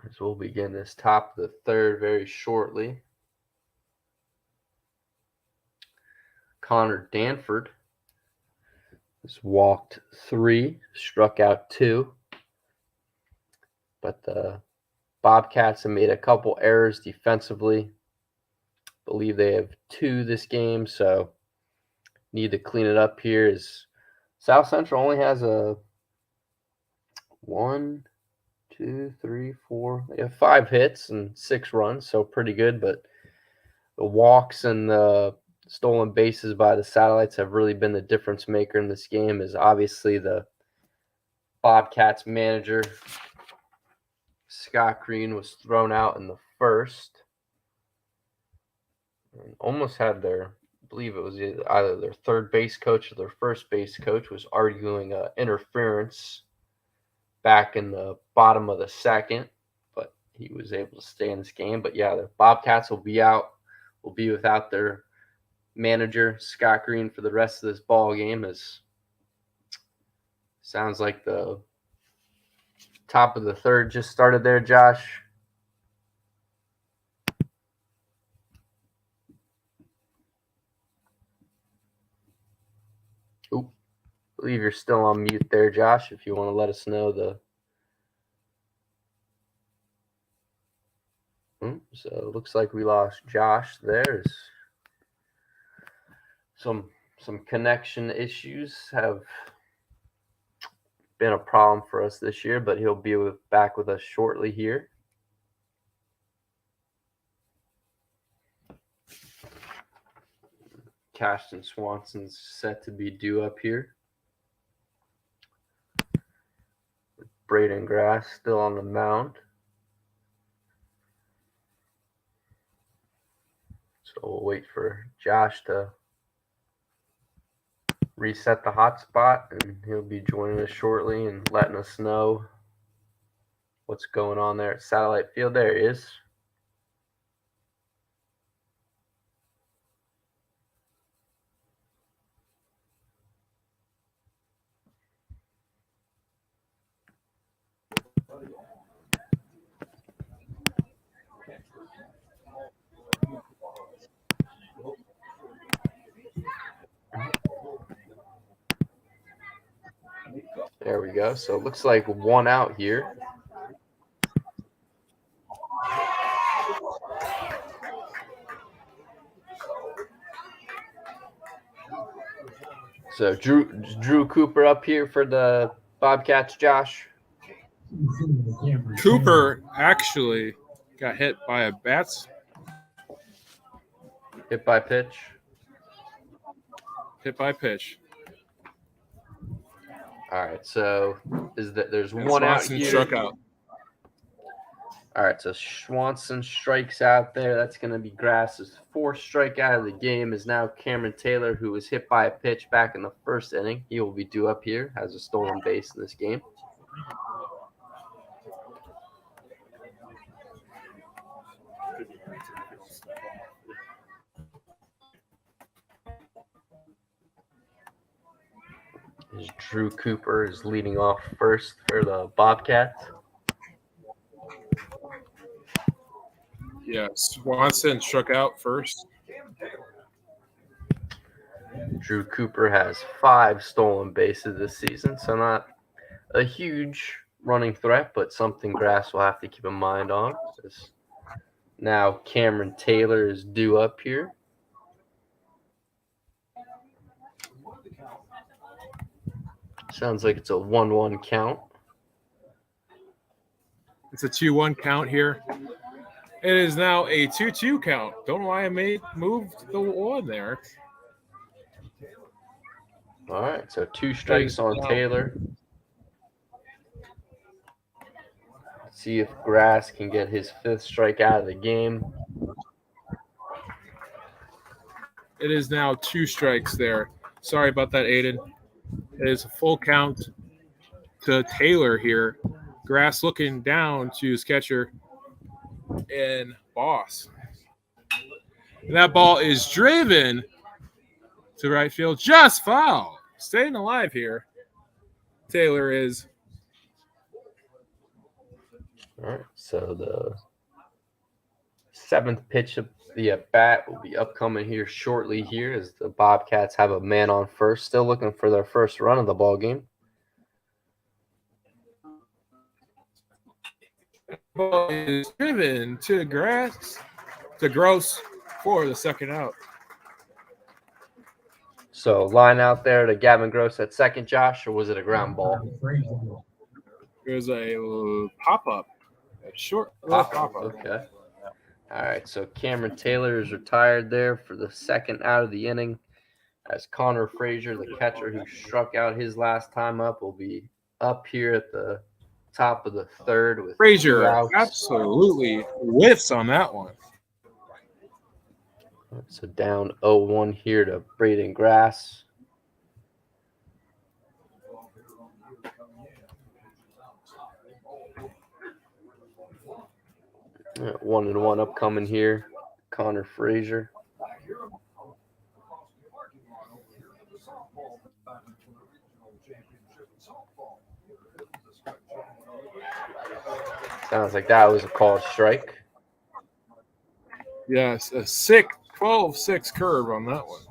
S1: As we'll begin this top of the third very shortly. Connor Danford has walked 3, struck out 2. But the Bobcats have made a couple errors defensively. Believe they have 2 this game, so need to clean it up here. As South Central only has a 1, 2, 3, 4. They have 5 hits and 6 runs, so pretty good. But the walks and the stolen bases by the Satellites have really been the difference maker in this game. Is obviously the Bobcats manager Scott Green was thrown out in the first. And almost had their, I believe it was either their third base coach or their first base coach was arguing interference back in the bottom of the second, but he was able to stay in this game. But yeah, the Bobcats will be without their manager Scott Green for the rest of this ball game. As sounds like the top of the third just started there, Josh. Oop. I believe you're still on mute there, Josh, if you want to let us know the. So it looks like we lost Josh. There's some connection issues have been a problem for us this year, but he'll be back with us shortly here. Cashton Swanson's set to be due up here. Braden Grass still on the mound. So we'll wait for Josh to reset the hotspot, and he'll be joining us shortly and letting us know what's going on there at Satellite Field. There he is. There we go. So it looks like 1 out here. So Drew Cooper up here for the Bobcats, Josh.
S3: Cooper actually got hit by a bat.
S1: Hit by pitch.
S3: Hit by pitch.
S1: All right, so there's
S3: And
S1: 1 out
S3: Swanson
S1: here.
S3: struck out.
S1: All right, so Swanson strikes out there. That's going to be Grass's 4th strikeout of the game. Is now Cameron Taylor, who was hit by a pitch back in the first inning. He will be due up here, has a stolen base in this game. Drew Cooper is leading off first for the Bobcats.
S3: Yeah, Swanson struck out first.
S1: Drew Cooper has 5 stolen bases this season, so not a huge running threat, but something Grass will have to keep in mind on. Now Cameron Taylor is due up here. Sounds like it's a 1-1 count.
S3: It's a 2-1 count here. It is now a 2-2 count. Don't know why I moved the 1 there.
S1: All right, so 2 strikes on Taylor. See if Grass can get his 5th strike out of the game.
S3: It is now 2 strikes there. Sorry about that, Aiden. It is a full count to Taylor here. Grass looking down to his catcher and Boss. And that ball is driven to right field. Just foul. Staying alive here. Taylor is.
S1: All right, so the 7th pitch of the at-bat will be upcoming here shortly here as the Bobcats have a man on first, still looking for their first run of the ball game.
S3: Ball is driven to Gross for the second out.
S1: So line out there to Gavin Gross at second, Josh, or was it a ground ball?
S3: There's a pop-up. A short
S1: Pop-up, okay. All right, so Cameron Taylor is retired there for the second out of the inning as Connor Frazier, the catcher who struck out his last time up, will be up here at the top of the third with 2
S3: Frazier
S1: outs.
S3: absolutely whiffs on that one.
S1: So down 0-1 here to Braden Grass. Yeah, 1-1 upcoming here. Connor Frazier. Sounds like that was a called strike.
S3: Yes, a 12-6 curve on that one.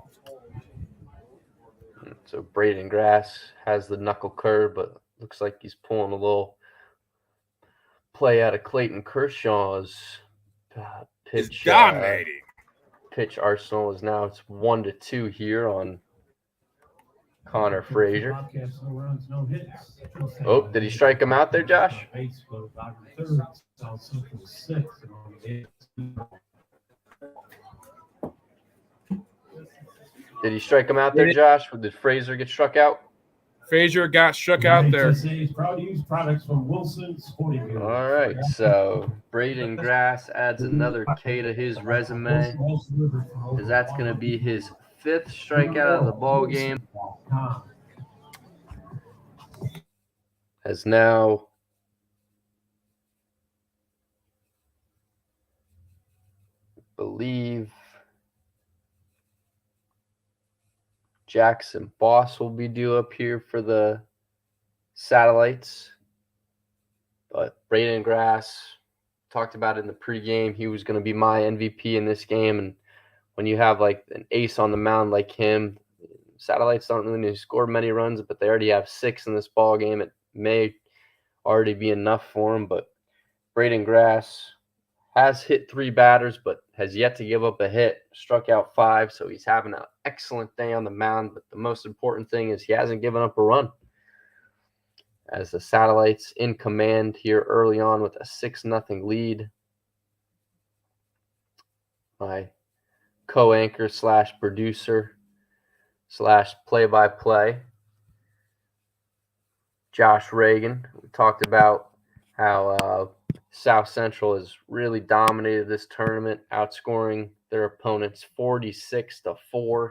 S1: So Braden Grass has the knuckle curve, but looks like he's pulling a little play out of Clayton Kershaw's pitch.
S3: Dominating.
S1: Pitch arsenal is now it's 1-2 here on Connor Frazier. Oh, did he strike him out there, Josh? Did he strike him out there, Josh? Or did Frazier get struck out?
S3: Frazier got struck out there.
S1: All right, so Braden Grass adds another K to his resume, as that's going to be his 5th strikeout of the ball game. Has now believe Jackson Boss will be due up here for the Satellites. But Braden Grass, talked about in the pregame, he was going to be my MVP in this game. And when you have like an ace on the mound like him, Satellites don't really need to score many runs, but they already have 6 in this ball game. It may already be enough for him. But Braden Grass has hit 3 batters, but has yet to give up a hit, struck out 5. So he's having an excellent day on the mound. But the most important thing is he hasn't given up a run. As the Satellites in command here early on with a 6-0 lead. My co-anchor / producer / play-by-play, Josh Regan. We talked about how South Central has really dominated this tournament, outscoring their opponents 46-4.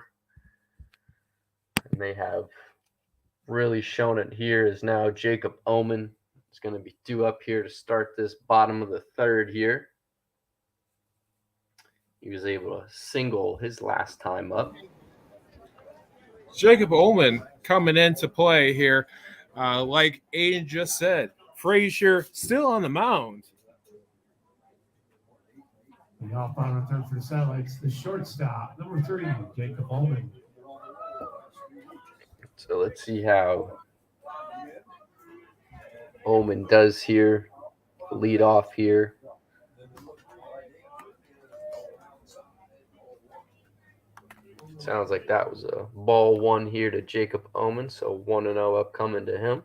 S1: And they have really shown it here as now Jacob Oman is going to be due up here to start this bottom of the third here. He was able to single his last time up.
S3: Jacob Ullman coming into play here. Like Aiden just said, Frazier still on the mound.
S2: The off on the third for the Satellites, the shortstop, number 3, Jacob Ullman.
S1: So let's see how Ullman does here. Lead off here. Sounds like that was a ball 1 here to Jacob Ullman, so 1-0 upcoming to him.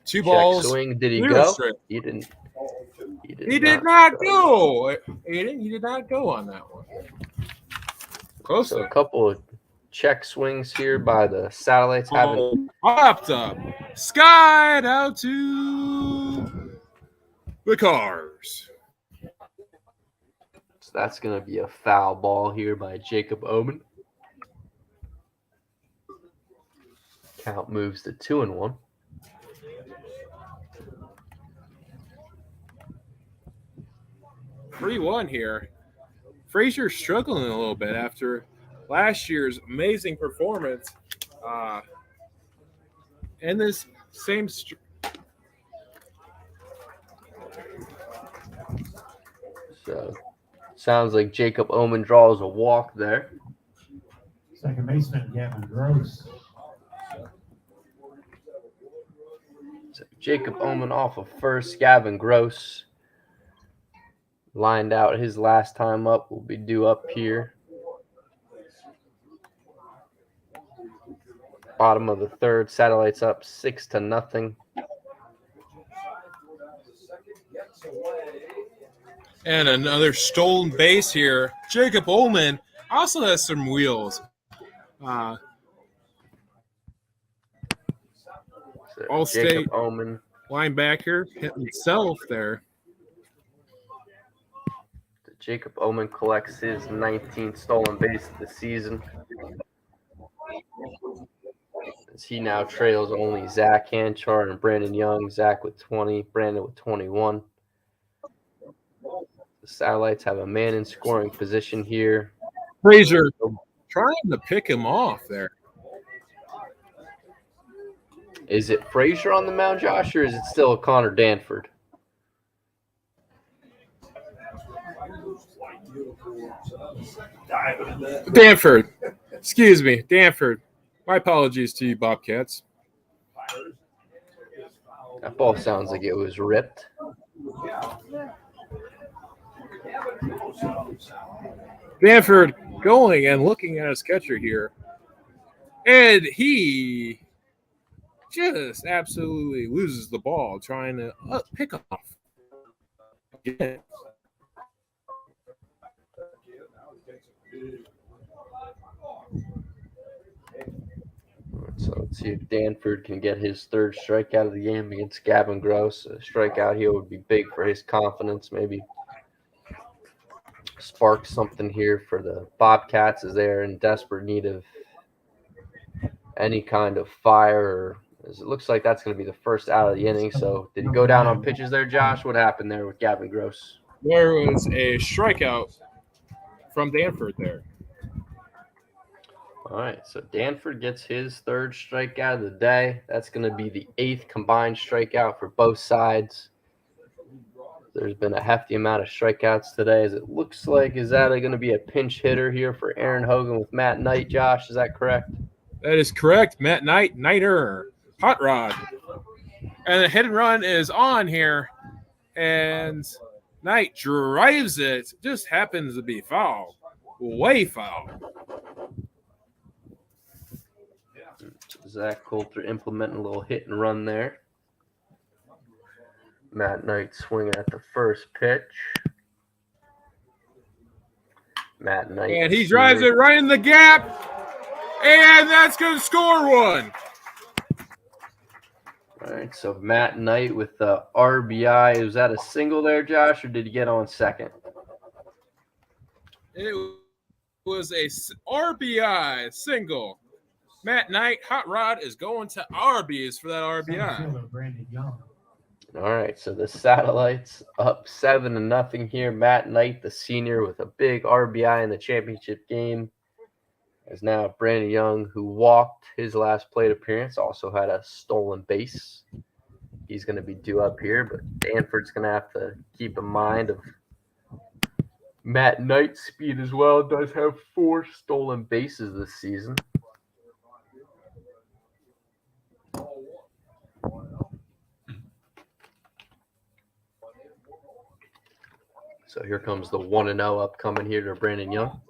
S3: 2 balls.
S1: Check swing. Did he
S3: Clear
S1: go?
S3: straight.
S1: He didn't.
S3: He did not go. Aiden, he did not go on that one. Close.
S1: So a couple of check swings here by the Satellites.
S3: Popped up. Skied out to the Cars.
S1: So that's going to be a foul ball here by Jacob Oman. Count moves to 2-1.
S3: 3-1 here. Frazier struggling a little bit after last year's amazing performance. And this same
S1: So sounds like Jacob Oman draws a walk there.
S2: Second baseman, Gavin Gross.
S1: So Jacob Oman off of first. Gavin Gross lined out his last time up. Will be due up here. Bottom of the third. Satellites up 6-0.
S3: And another stolen base here. Jacob Ullman also has some wheels.
S1: So
S3: All-State
S1: Jacob Oman.
S3: linebacker hitting himself there.
S1: Jacob Oman collects his 19th stolen base of the season. As he now trails only Zach Hanchar and Brandon Young. Zach with 20, Brandon with 21. The Satellites have a man in scoring position here.
S3: Frazier trying to pick him off there.
S1: Is it Frazier on the mound, Josh, or is it still Connor Danford?
S3: Danford. Excuse me, Danford. My apologies to you, Bobcats.
S1: That ball sounds like it was ripped.
S3: Danford going and looking at his catcher here. And he just absolutely loses the ball trying to pick off. Again.
S1: So let's see if Danford can get his third strikeout of the game against Gavin Gross. A strikeout here would be big for his confidence. Maybe spark something here for the Bobcats as they're in desperate need of any kind of fire. As it looks like that's going to be the first out of the inning. So did he go down on pitches there, Josh? What happened there with Gavin Gross?
S3: There was a strikeout from Danford there.
S1: All right, so Danford gets his third strikeout of the day. That's going to be the 8th combined strikeout for both sides. There's been a hefty amount of strikeouts today, as it looks like. Is that going to be a pinch hitter here for Aaron Hogan with Matt Knight, Josh? Is that correct?
S3: That is correct. Matt Knight, Knighter, hot rod. And the hit and run is on here. And Knight drives it. Just happens to be foul. Way foul.
S1: Zach Coulter implementing a little hit and run there. Matt Knight swinging at the first pitch. Matt Knight.
S3: And he drives it right in the gap. And that's going to score one.
S1: All right, so Matt Knight with the RBI. Was that a single there, Josh, or did he get on second?
S3: It was a RBI single. Matt Knight, hot rod, is going to Arby's for that RBI.
S2: Brandon Young.
S1: All right, so the Satellites up 7-0 here. Matt Knight, the senior, with a big RBI in the championship game. As now Brandon Young, who walked his last plate appearance, also had a stolen base. He's going to be due up here, but Danford's going to have to keep in mind of Matt Knight's speed as well. Does have 4 stolen bases this season. So here comes the 1-0 upcoming here to Brandon Young.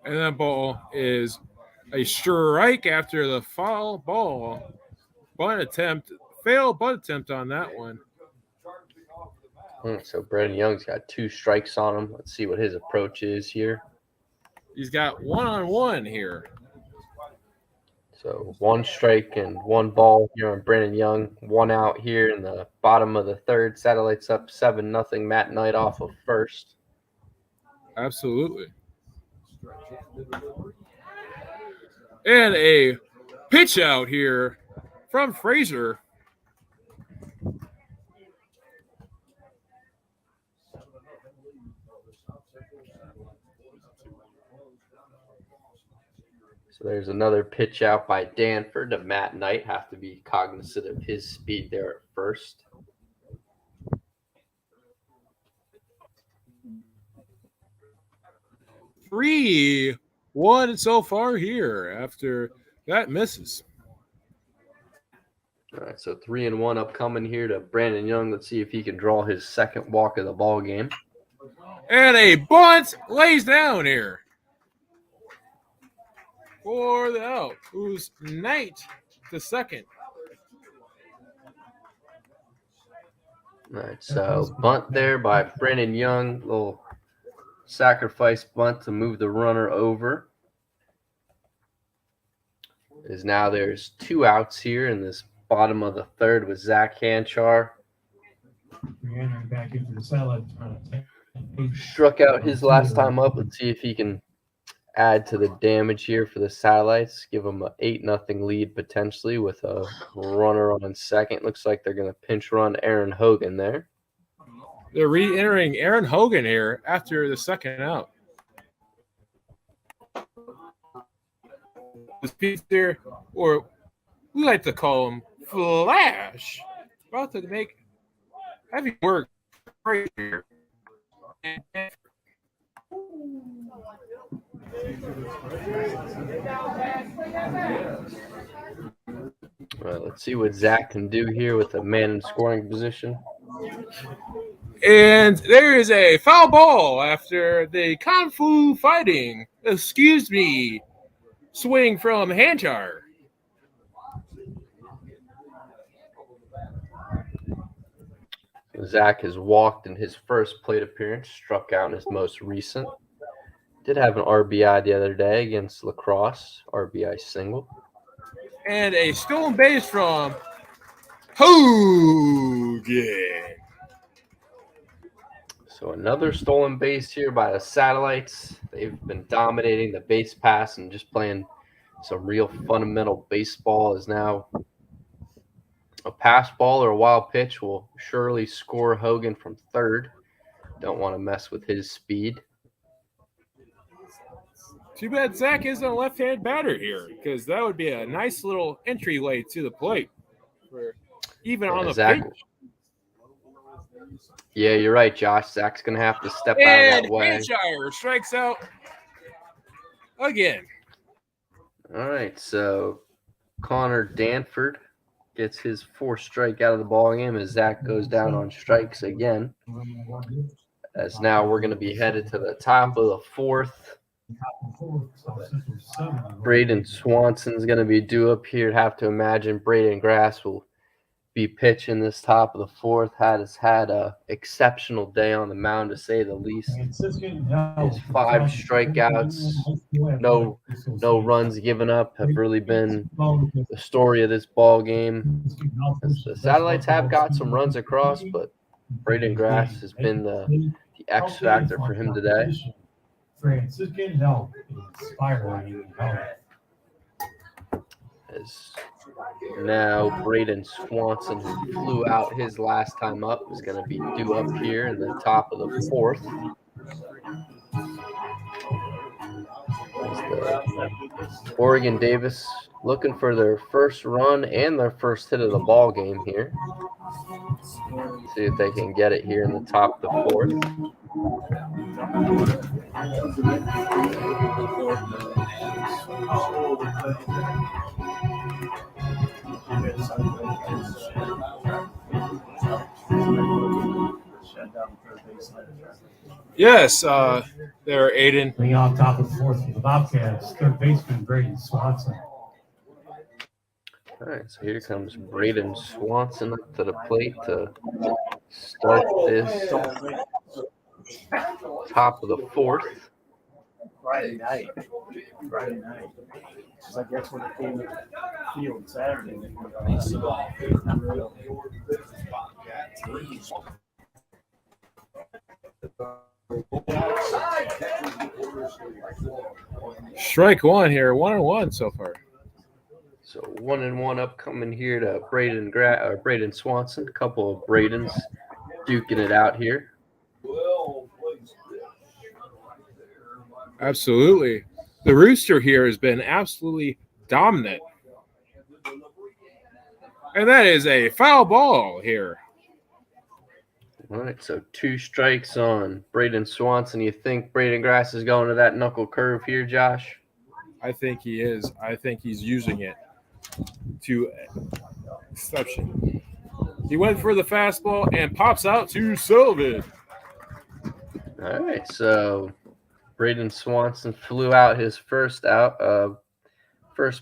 S3: And that ball is a strike after the foul ball. Failed bunt attempt on that one.
S1: So Brandon Young's got 2 strikes on him. Let's see what his approach is here.
S3: He's got 1-on-1 here.
S1: So 1 strike and 1 ball here on Brandon Young. 1 out here in the bottom of the third. Satellites up 7-0. Matt Knight off of first.
S3: Absolutely. And a pitch out here from Fraser.
S1: So there's another pitch out by Danford to Matt Knight. Have to be cognizant of his speed there at first.
S3: Three, 1 so far here after that misses.
S1: All right, so 3-1 upcoming here to Brandon Young. Let's see if he can draw his second walk of the ball game.
S3: And a bunt lays down here for the out. Who's Knight the second?
S1: All right, so bunt there by Brandon Young. Little sacrifice bunt to move the runner over. Is now there's 2 outs here in this bottom of the third with Zach Hanchar.
S2: Reentering back into the satellite.
S1: Struck out his last time up. Let's see if he can add to the damage here for the Satellites. Give them an 8-0 lead potentially with a runner on second. Looks like they're going to pinch run Aaron Hogan there.
S3: They're re-entering Aaron Hogan here after the second out. This piece there, or we like to call him Flash, about to make heavy work right here.
S1: All right, let's see what Zach can do here with a man in scoring position.
S3: And there is a foul ball after the Kung Fu fighting, swing from Hanchar.
S1: Zach has walked in his first plate appearance, struck out in his most recent. Did have an RBI the other day against La Crosse, RBI single.
S3: And a stolen base from Hogan.
S1: So another stolen base here by the Satellites. They've been dominating the base pass and just playing some real fundamental baseball. Is now a pass ball or a wild pitch will surely score Hogan from third. Don't want to mess with his speed.
S3: Too bad Zach isn't a left-hand batter here, because that would be a nice little entryway to the plate, for even on the
S1: Zach,
S3: pitch.
S1: Yeah, you're right, Josh. Zach's going to have to step out of that way.
S3: Hampshire strikes out again.
S1: All right, so Connor Danford gets his 4th strike out of the ball game as Zach goes down on strikes again. As now we're going to be headed to the top of the 4th. Braden Swanson's going to be due up here. Have to imagine Braden Grass will be pitching this top of the 4th. Has had a exceptional day on the mound, to say the least. His 5 strikeouts, no runs given up, have really been the story of this ball game. The Satellites have got some runs across, but Braden Grass has been the X factor for him today.
S2: Franciscan help inspiring help.
S1: As now Braden Swanson, who flew out his last time up, is going to be due up here in the top of the 4th. As the Oregon Davis looking for their first run and their first hit of the ball game here. See if they can get it here in the top of the 4th.
S3: Yes, there, Aiden.
S2: Leading off top of the 4th for the Bobcats, third baseman Braden Swanson.
S1: All right, so here comes Braden Swanson up to the plate to start this top of the 4th.
S2: Friday night. So I guess when it came to the field Saturday,
S3: Strike one here, 1-1 so far.
S1: So 1-1 upcoming here to Braden Swanson. A couple of Bradens duking it out here.
S3: Absolutely. The Rooster here has been absolutely dominant. And that is a foul ball here.
S1: All right, so 2 strikes on Braden Swanson. You think Braden Grass is going to that knuckle curve here, Josh?
S3: I think he is. I think he's using it to exception. He went for the fastball and pops out to Sullivan.
S1: All right, so Braden Swanson flew out his first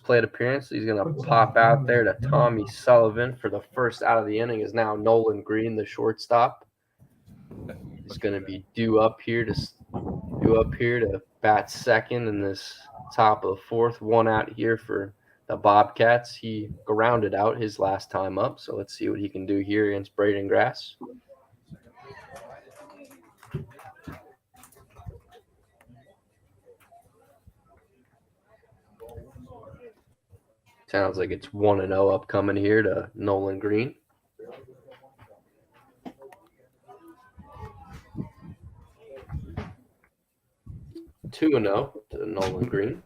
S1: plate appearance. He's going to pop out there to Tommy Sullivan for the first out of the inning. Is now Nolan Green, the shortstop. He's going to be due up here to bat second in this top of the fourth. 1 out here for the Bobcats. He grounded out his last time up, so let's see what he can do here against Braden Grass. Sounds like it's 1-0 upcoming here to Nolan Green. Two 2-0 to Nolan Green.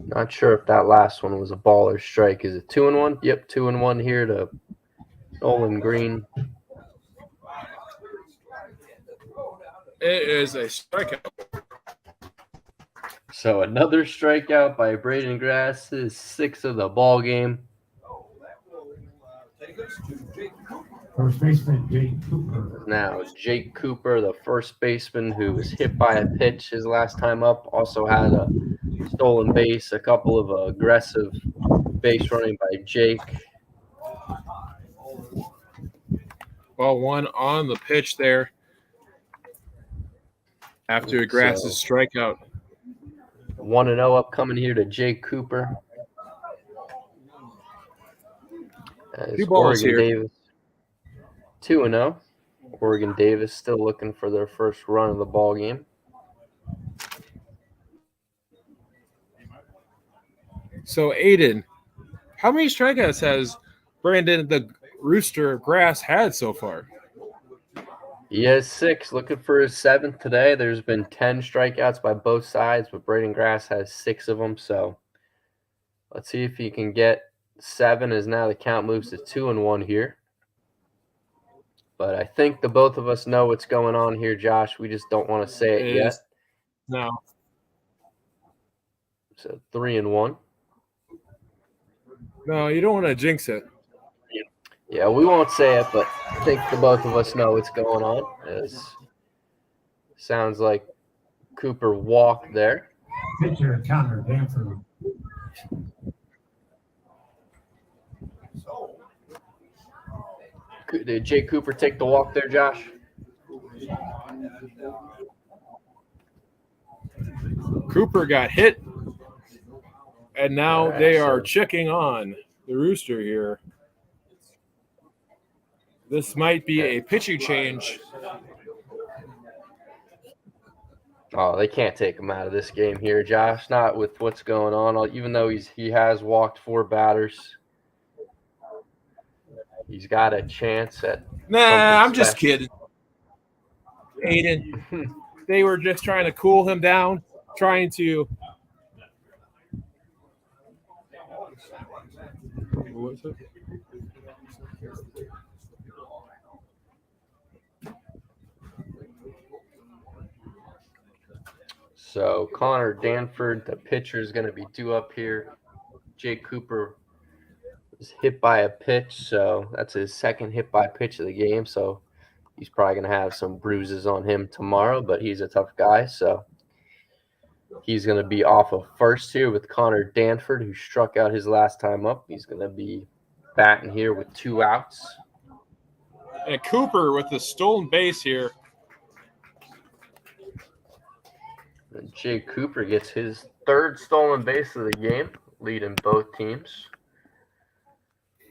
S1: Not sure if that last one was a ball or strike. Is it 2-1? Yep, 2-1 here to Nolan Green.
S3: It is a strikeout.
S1: So another strikeout by Braden Grass, his 6th of the ball game.
S2: first baseman Jake Cooper.
S1: Now Jake Cooper, the first baseman who was hit by a pitch his last time up, also had a stolen base, a couple of aggressive base running by Jake.
S3: Ball 1 on the pitch there after Grass's strikeout.
S1: 1-0 upcoming here to Jake Cooper.
S3: Two balls
S1: Oregon
S3: here.
S1: Davis 2-0. Oregon Davis still looking for their first run of the ball game.
S3: So, Aiden, how many strikeouts has Brandon the Rooster Grass had so far?
S1: He has 6, looking for his 7th today. There's been 10 strikeouts by both sides, but Braden Grass has 6 of them. So let's see if he can get 7, as now the count moves to 2-1 here. But I think the both of us know what's going on here, Josh. We just don't want to say it yet.
S3: No.
S1: So 3-1.
S3: No, you don't want to jinx it.
S1: Yeah, we won't say it, but I think the both of us know what's going on. It sounds like Cooper walked there.
S2: Pitcher Connor Danford.
S1: Did Jake Cooper take the walk there, Josh?
S3: Cooper got hit, and now they are checking on the Rooster here. This might be a pitching change.
S1: Oh, they can't take him out of this game here, Josh. Not with what's going on. Even though he has walked 4 batters, he's got a chance at.
S3: Nah, I'm just kidding. Aiden, they were just trying to cool him down, trying to. What was it?
S1: So Connor Danford, the pitcher, is going to be due up here. Jake Cooper was hit by a pitch, so that's his 2nd hit by pitch of the game. So he's probably going to have some bruises on him tomorrow, but he's a tough guy. So He's going to be off of first here with Connor Danford, who struck out his last time up. He's going to be batting here with 2 outs.
S3: And Cooper with the stolen base here.
S1: And Jay Cooper gets his 3rd stolen base of the game, leading both teams.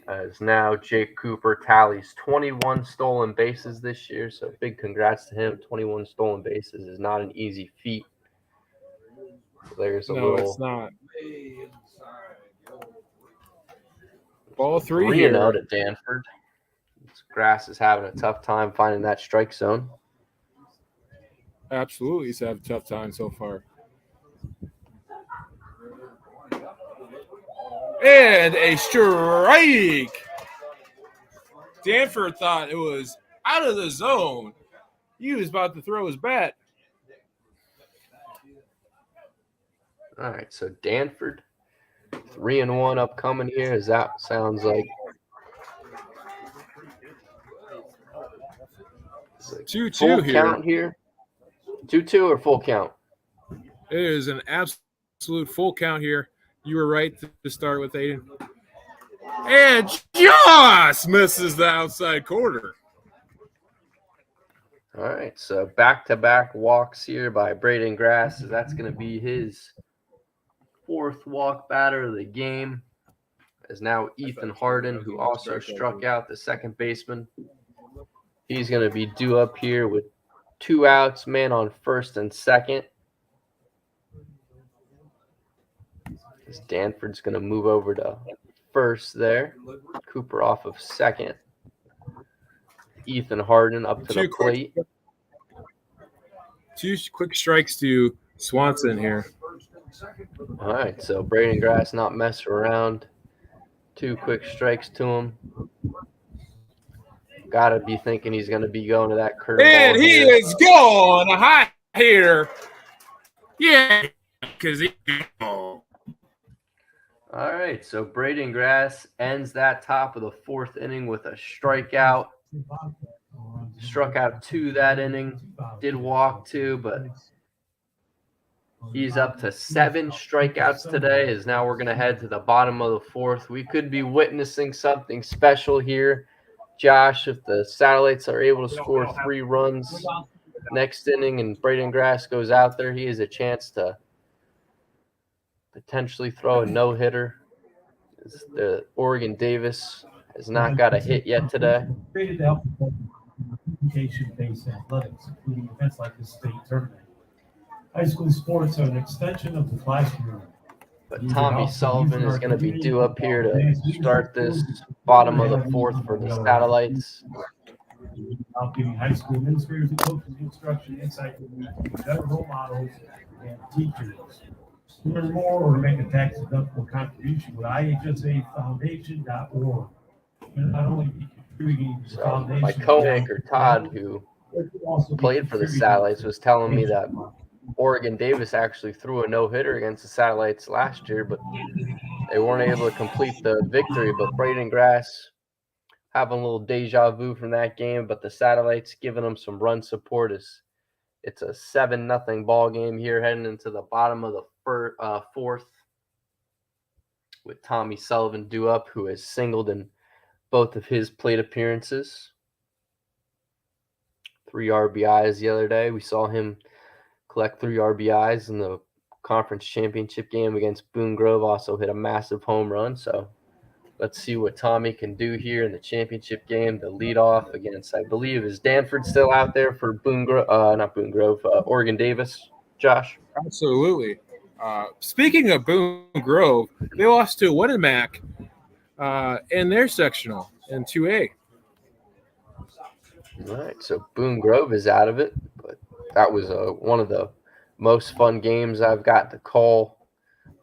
S1: As now Jake Cooper tallies 21 stolen bases this year, so big congrats to him. 21 stolen bases is not an easy feat. There's a little.
S3: It's not. Ball 3
S1: 3-0
S3: here.
S1: to Danford. Grass is having a tough time finding that strike zone.
S3: Absolutely, he's had a tough time so far. And a strike. Danford thought it was out of the zone. He was about to throw his bat.
S1: All right, so Danford, 3-1 upcoming here. As that sounds like
S3: 2-2
S1: full
S3: here.
S1: count here. 2-2 or full count?
S3: It is an absolute full count here. You were right to start with, Aiden. And just misses the outside corner.
S1: All right, so back-to-back walks here by Braden Grass. So that's going to be his 4th walk batter of the game. As now Ethan Harden, who also struck out the second baseman. He's going to be due up here with 2 outs, man on first and second. As Danford's going to move over to first there. Cooper off of second. Ethan Harden up to the plate.
S3: 2 quick strikes to Swanson here.
S1: All right, so Braden Grass not messing around. 2 quick strikes to him. Got to be thinking he's going to be going to that curveball.
S3: And he is going a hot hitter. Yeah, because he.
S1: All right, so Braden Grass ends that top of the 4th inning with a strikeout. Struck out 2 that inning. Did walk 2, but he's up to 7 strikeouts today. As now we're going to head to the bottom of the 4th. We could be witnessing something special here, Josh, if the Satellites are able to score 3 runs next inning and Braden Grass goes out there. He has a chance to potentially throw a no-hitter. The Oregon Davis has not got a hit yet today.
S2: Created to help communication-based athletics, including events like the state tournament. High school sports are an extension of the classroom.
S1: But Tommy Sullivan is going to be due up here to start this bottom of the 4th for the Satellites.
S2: Out giving high school administrators and coaches instruction, insight, and better role models and teachers. To learn more or make a tax-deductible contribution with IHSAFoundation.org. Not only contributing to the foundation.
S1: My co-anchor Todd, who played for the Satellites, was telling me that Oregon Davis actually threw a no-hitter against the Satellites last year, but they weren't able to complete the victory. But Braden Grass having a little deja vu from that game, but the Satellites giving them some run support. It's a 7-0 ball game here heading into the bottom of the 4th with Tommy Sullivan due up, who has singled in both of his plate appearances. 3 RBIs the other day. We saw him collect 3 RBIs in the conference championship game against Boone Grove. Also hit a massive home run. So let's see what Tommy can do here in the championship game to lead off against, I believe, is Danford still out there for Oregon Davis, Josh?
S3: Absolutely. Speaking of Boone Grove, they lost to Winnemac in their sectional in 2A.
S1: All right, so Boone Grove is out of it, but that was one of the most fun games I've got to call.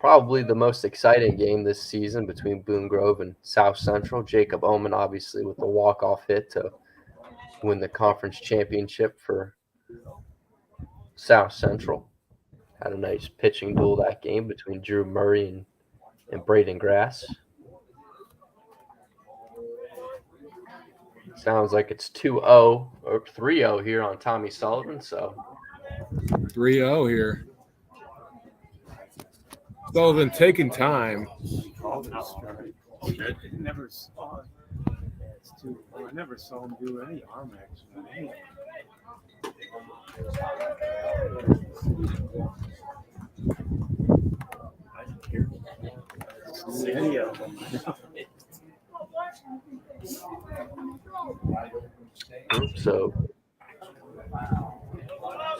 S1: Probably the most exciting game this season between Boone Grove and South Central. Jacob Oman, obviously, with the walk-off hit to win the conference championship for South Central. Had a nice pitching duel that game between Drew Murray and Braden Grass. Sounds like it's 2-0 or 3-0 here on Tommy Sullivan. So
S3: 3-0 here. Sullivan taking time.
S6: Never saw it. I never saw him do any arm action on anything. I didn't hear any of them.
S1: So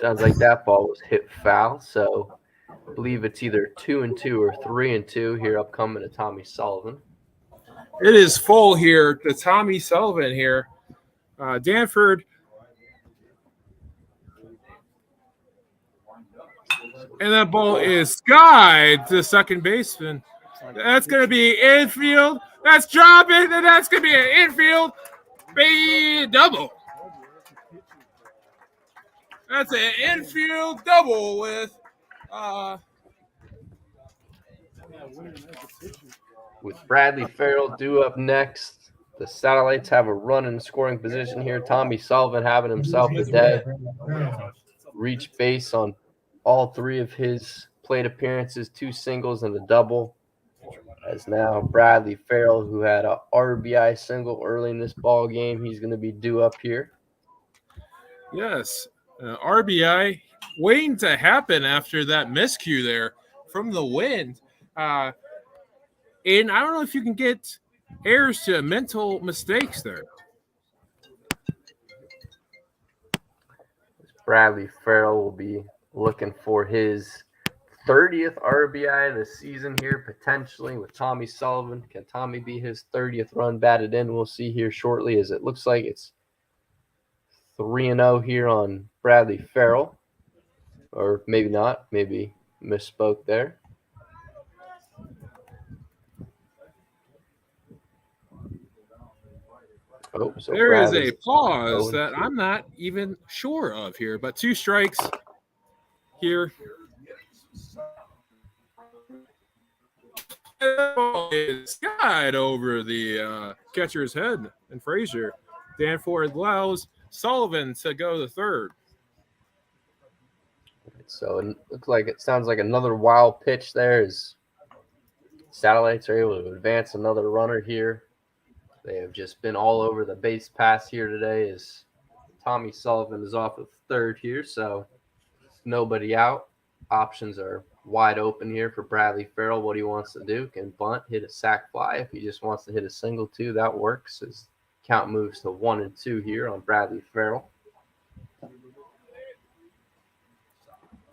S1: sounds like that ball was hit foul. So I believe it's either 2-2 or 3-2 here upcoming to Tommy Sullivan.
S3: It is full here to Tommy Sullivan here. Danford. And that ball is skied to second baseman. That's going to be infield. That's dropping, and that's going to be an infield double. That's an infield double
S1: with Bradley Farrell due up next. The Satellites have a run in scoring position here. Tommy Sullivan having himself a day. Reached base on all 3 of his plate appearances, 2 singles and a double. As now Bradley Farrell, who had a RBI single early in this ball game, he's going to be due up here.
S3: Yes, RBI waiting to happen after that miscue there from the wind. And I don't know if you can get errors to mental mistakes there.
S1: Bradley Farrell will be looking for his 30th RBI of the season here, potentially with Tommy Sullivan. Can Tommy be his 30th run batted in? We'll see here shortly, as it looks like it's 3-0 here on Bradley Farrell. Or maybe not. Maybe misspoke there. Oh, so
S3: there is
S1: Bradley's
S3: a pause that I'm not even sure of here, but 2 strikes here. Is skied over the catcher's head, and Frazier. Danford allows Sullivan to go to third.
S1: So it sounds like another wild pitch there as Satellites are able to advance another runner here. They have just been all over the base pass here today as Tommy Sullivan is off of third here, so nobody out. Options are wide open here for Bradley Farrell. What he wants to do, can bunt, hit a sac fly. If he just wants to hit a single too, that works. His count moves to 1-2 here on Bradley Farrell.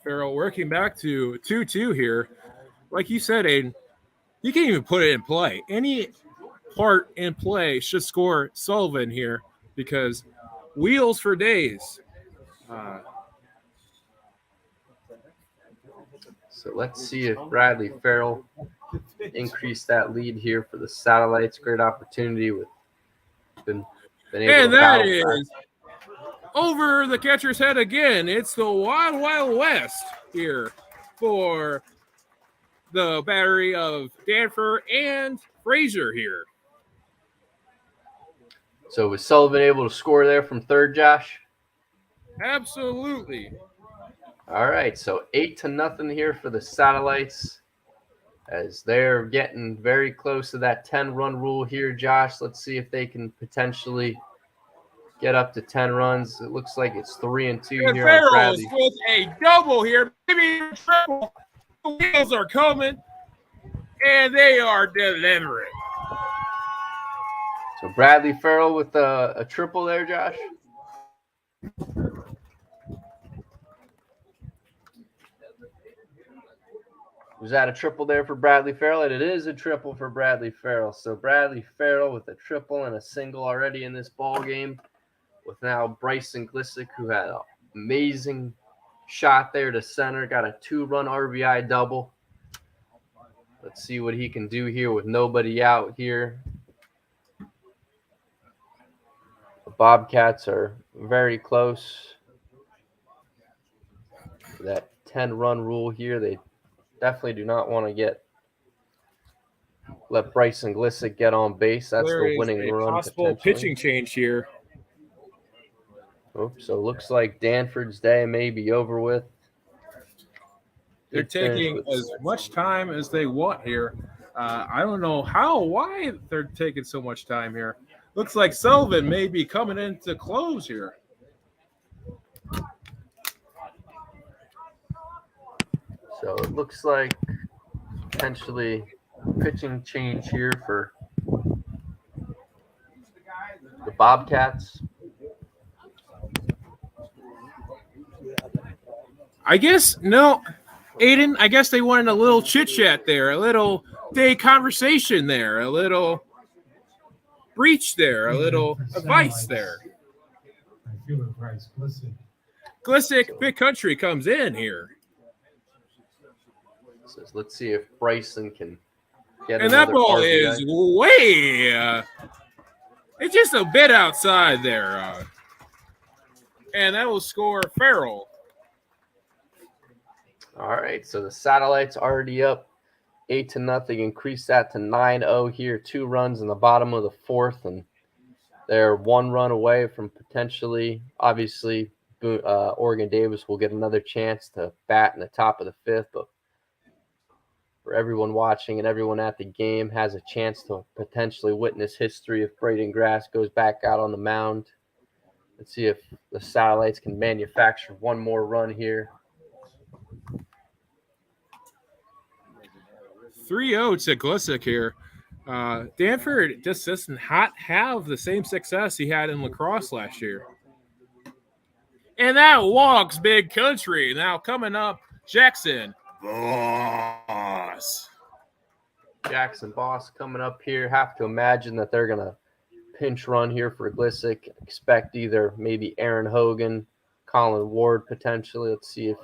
S3: Farrell working back to 2-2 here. Like you said, Aiden, you can't even put it in play. Any part in play should score Sullivan here because wheels for days.
S1: So let's see if Bradley Farrell increased that lead here for the Satellites. Great opportunity with been able
S3: and
S1: to
S3: that
S1: battle
S3: is over the catcher's head again. It's the Wild Wild West here for the battery of Danford and Frazier here.
S1: So was Sullivan able to score there from third, Josh?
S3: Absolutely.
S1: All right, so 8-0 here for the Satellites as they're getting very close to that 10-run rule here, Josh. Let's see if they can potentially get up to 10 runs. It looks like it's 3-2 here on Bradley.
S3: With a double here, maybe a triple. The wheels are coming, and they are delivering.
S1: So Bradley Farrell with a triple there, Josh. Was that a triple there for Bradley Farrell? And it is a triple for Bradley Farrell. So Bradley Farrell with a triple and a single already in this ball game. With now Bryson Glissick, who had an amazing shot there to center, got a 2-run RBI double. Let's see what he can do here with nobody out here. The Bobcats are very close to that 10-run rule here. They definitely do not want to let Bryson Glissick get on base. That's the winning run.
S3: Possible pitching change here.
S1: Oh, so looks like Danford's day may be over with.
S3: They're taking as much time as they want here. I don't know why they're taking so much time here. Looks like Sullivan may be coming in to close here.
S1: So it looks like potentially pitching change here for the Bobcats.
S3: I guess, no, Aiden, I guess they wanted a little chit-chat there, a little day conversation there, a little breach there, a little advice there. Glissick, Big Country comes in here.
S1: So let's see if Bryson can get
S3: And that
S1: another
S3: ball
S1: RBI.
S3: is way, it's just a bit outside there. And that will score Farrell.
S1: All right, so the Satellites already up 8-0. Increase that to 9-0 here. 2 runs in the bottom of the 4th, and they're 1 run away from potentially, obviously, Oregon Davis will get another chance to bat in the top of the 5th, but for everyone watching and everyone at the game has a chance to potentially witness history if Braden Grass goes back out on the mound. Let's see if the Satellites can manufacture 1 more run here.
S3: 3-0 to Glissick here. Danford just doesn't have the same success he had in lacrosse last year. And that walks Big Country. Now coming up, Jackson Boss.
S1: Jackson Boss coming up here. Have to imagine that they're going to pinch run here for Glissick. Expect either maybe Aaron Hogan, Colin Ward potentially. Let's see if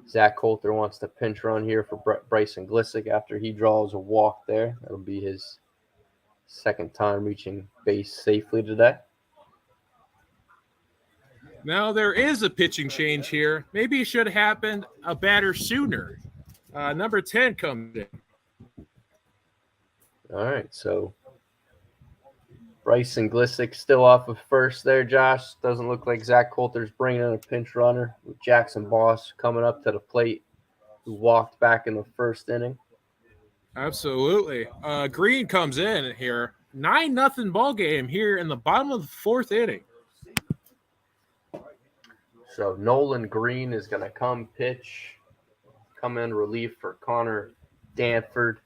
S1: Zach Coulter wants to pinch run here for Bryson Glissick after he draws a walk there. That'll be his 2nd time reaching base safely today.
S3: Now there is a pitching change here. Maybe it should have happened a batter sooner. Number 10 comes in.
S1: All right, so Bryson Glissick still off of first there, Josh. Doesn't look like Zach Coulter's bringing in a pinch runner with Jackson Boss coming up to the plate, who walked back in the 1st inning.
S3: Absolutely. Green comes in here. 9-0 ball game here in the bottom of the 4th inning.
S1: So Nolan Green is going to come in relief for Connor Danford.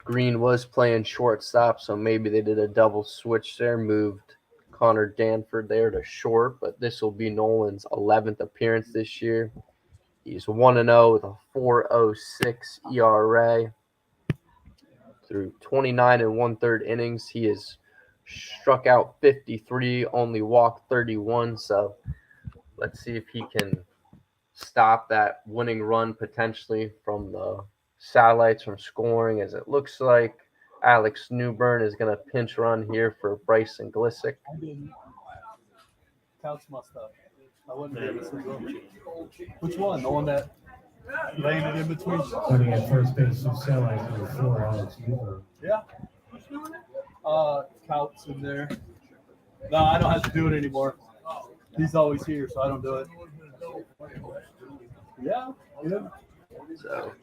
S1: Green was playing shortstop, so maybe they did a double switch there, moved Connor Danford there to short, but this will be Nolan's 11th appearance this year. He's 1-0 with a 4.06 ERA. Through 29 1/3 innings, he has struck out 53, only walked 31, so let's see if he can stop that winning run potentially from the Satellites from scoring, as it looks like Alex Newburn is going to pinch run here for Bryson Glissick.
S7: I didn't. Couch my stuff. I wouldn't be able to see. Which one? The one that landed in between?
S2: Starting at first base, so Satellites number 4, Alex Newburn.
S7: Yeah. Couch in there. No, I don't have to do it anymore. He's always here, so I don't do it. Yeah.
S1: So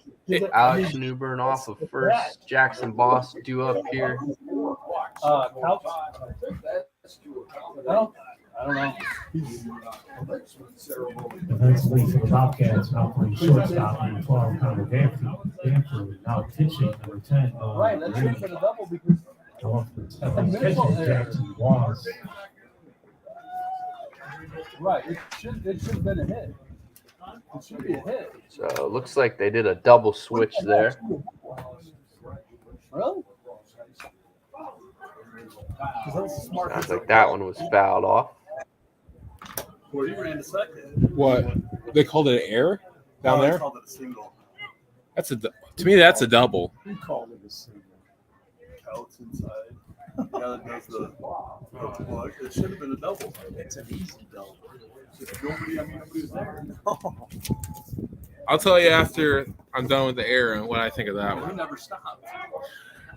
S1: Alex Newburn off of first. Jackson Boss due up here.
S7: Couch. No, I don't know.
S2: Eventually for the Bobcats, now playing shortstop, number 12, Connor Danford. Now pitching, number 10.
S7: Right, that should have been a double because
S2: Pitching, Jackson Boss.
S7: right, it should have been a hit. It should be a hit.
S1: So it looks like they did a double switch there.
S7: Really?
S1: Sounds like that one was fouled off.
S7: Well, you ran a second.
S3: What? They called it an error down there?
S7: Called it a single.
S3: To me, that's a double.
S7: We called it a single. Counts inside. Yeah, that does the plug. It should have been a double. It's an easy double. Nobody was there. No.
S3: I'll tell you after I'm done with the error and what I think of that
S7: We
S3: one.
S7: never stopped.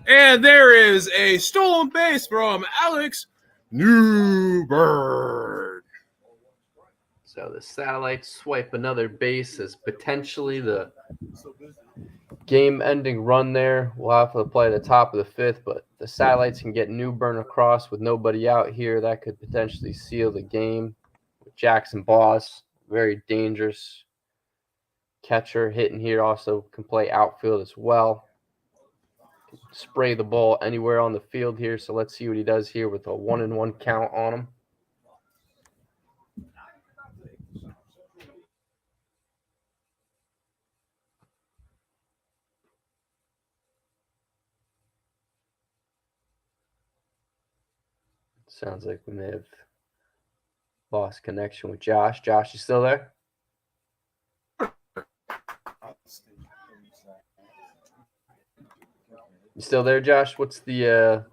S3: And there is a stolen base from Alex Newburn.
S1: So the Satellites swipe another base as potentially the game-ending run there. We'll have to play the top of the fifth, but the Satellites can get Newburn across with nobody out here. That could potentially seal the game. Jackson Boss, very dangerous catcher hitting here, also can play outfield as well. Spray the ball anywhere on the field here. So let's see what he does here with a 1-1 count on him. Sounds like we may have lost connection with Josh. Josh, you still there? You still there, Josh? What's the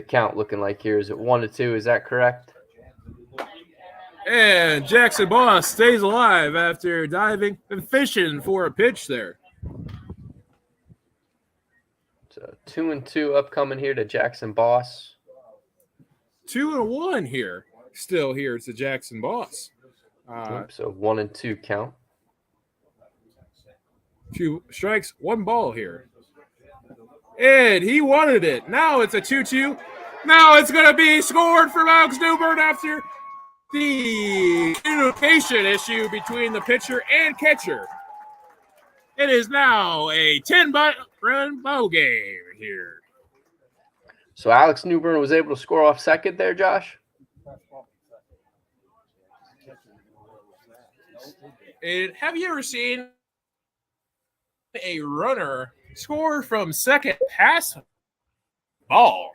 S1: count looking like here? Is it 1-2? Is that correct?
S3: And Jackson Boss stays alive after diving and fishing for a pitch there.
S1: So 2-2 upcoming here to Jackson Boss.
S3: 2-1 here. Still here to Jackson Boss.
S1: So 1-2 count.
S3: 2 strikes, 1 ball here. And he wanted it. Now it's a 2-2. Now it's going to be scored for Alex Newburn after the communication issue between the pitcher and catcher. It is now a 10-run ball game here.
S1: So Alex Newburn was able to score off second there, Josh?
S3: And have you ever seen a runner score from second pass ball?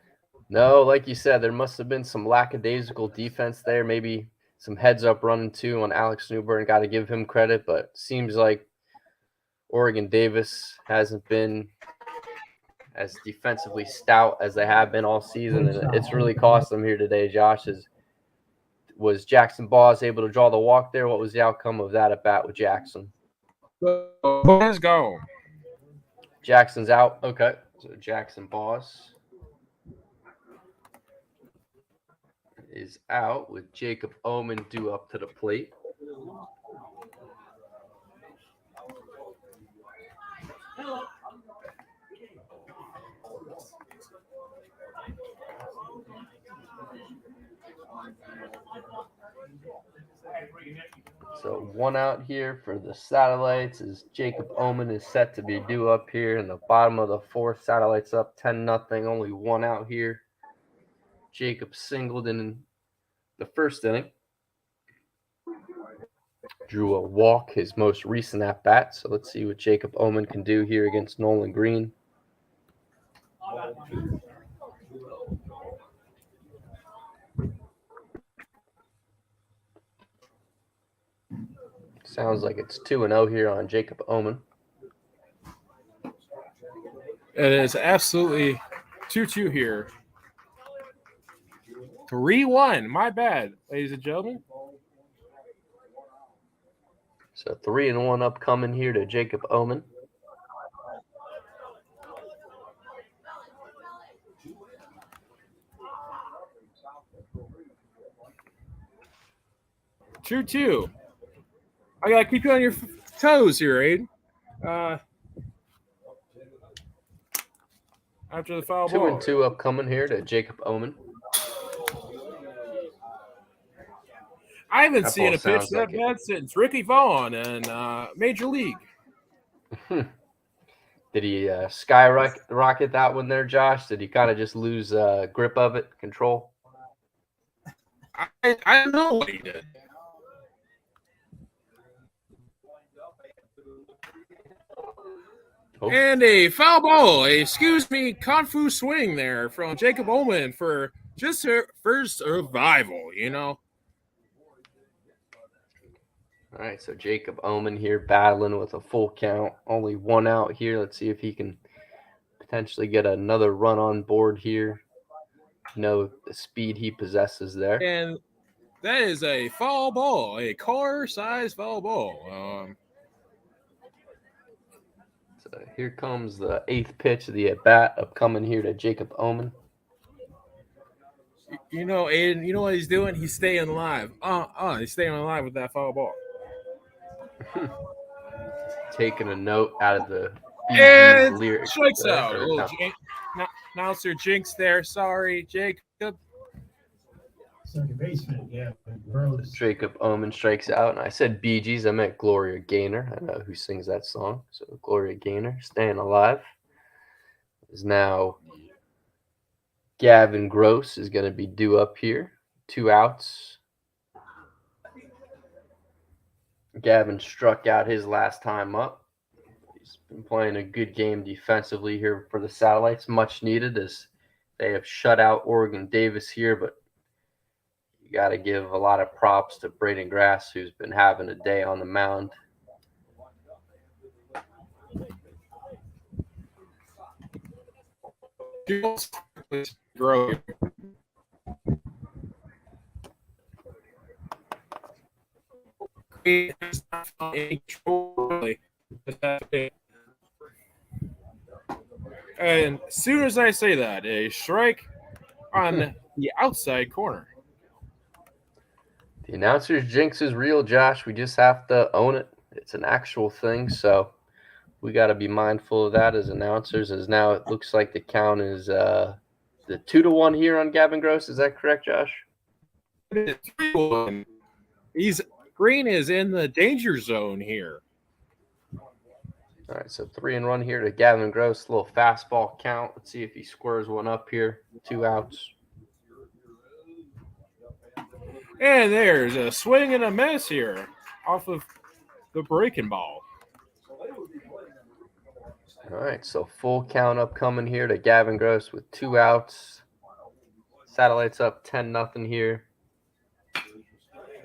S1: No, like you said, there must have been some lackadaisical defense there. Maybe some heads-up running too on Alex Newburn. Got to give him credit, but seems like Oregon Davis hasn't been as defensively stout as they have been all season, and it's really cost them here today, Josh. Was Jackson Boss able to draw the walk there? What was the outcome of that at bat with Jackson?
S3: Let's go.
S1: Jackson's out. Okay, so Jackson Boss is out with Jacob Oman due up to the plate. So 1 out here for the Satellites as Jacob Oman is set to be due up here in the bottom of the 4th. Satellites up 10-0. Only 1 out here. Jacob singled in the first inning. Drew a walk, his most recent at-bat. So let's see what Jacob Oman can do here against Nolan Green. Sounds like it's 2-0 here on Jacob Oman.
S3: It is absolutely 2-2 here. 3-1. My bad, ladies and gentlemen.
S1: So 3-1 upcoming here to Jacob Oman.
S3: Two. I gotta keep you on your toes here, Aiden. After the foul ball.
S1: 2-2 upcoming here to Jacob Oman.
S3: I haven't
S1: That
S3: seen
S1: ball
S3: a pitch
S1: sounds
S3: that
S1: like it.
S3: bad since Ricky Vaughn in Major League.
S1: Did he skyrocket that one there, Josh? Did he kind of just lose grip of it, control?
S3: I don't know what he did.
S1: Oh.
S3: And a foul ball, kung fu swing there from Jacob Oman for just her first survival, you know.
S1: All right, so Jacob Oman here battling with a full count. Only 1 out here. Let's see if he can potentially get another run on board here. The speed he possesses there.
S3: And that is a foul ball, a car-sized foul ball.
S1: So here comes the 8th pitch of the at-bat upcoming here to Jacob Oman.
S3: You know, Aiden, you know what he's doing? He's staying alive. He's staying alive with that foul ball.
S1: Taking a note out of the
S3: And
S1: BG's lyrics.
S3: strikes
S1: there,
S3: out. A
S1: or
S3: little
S1: no.
S3: announcer jinx there. Sorry, Jacob.
S2: Second baseman, yeah, Rose.
S1: Jacob Omen strikes out, and I said BG's. I meant Gloria Gaynor. I know who sings that song. So Gloria Gaynor, staying alive, is now Gavin Gross is going to be due up here. 2 outs. Gavin struck out his last time up. He's been playing a good game defensively here for the Satellites, much needed as they have shut out Oregon Davis here, but you got to give a lot of props to Braden Grass, who's been having a day on the mound.
S3: Grow. And as soon as I say that, a strike on the outside corner.
S1: The announcer's jinx is real, Josh. We just have to own it. It's an actual thing, so we got to be mindful of that as announcers. As now it looks like the count is the 2-1 here on Gavin Gross. Is that correct, Josh?
S3: Green is in the danger zone here.
S1: All right, so 3-1 here to Gavin Gross. A little fastball count. Let's see if he squares one up here. 2 outs.
S3: And there's a swing and a miss here off of the breaking ball.
S1: All right, so full count upcoming here to Gavin Gross with 2 outs. Satellites up 10-0 here.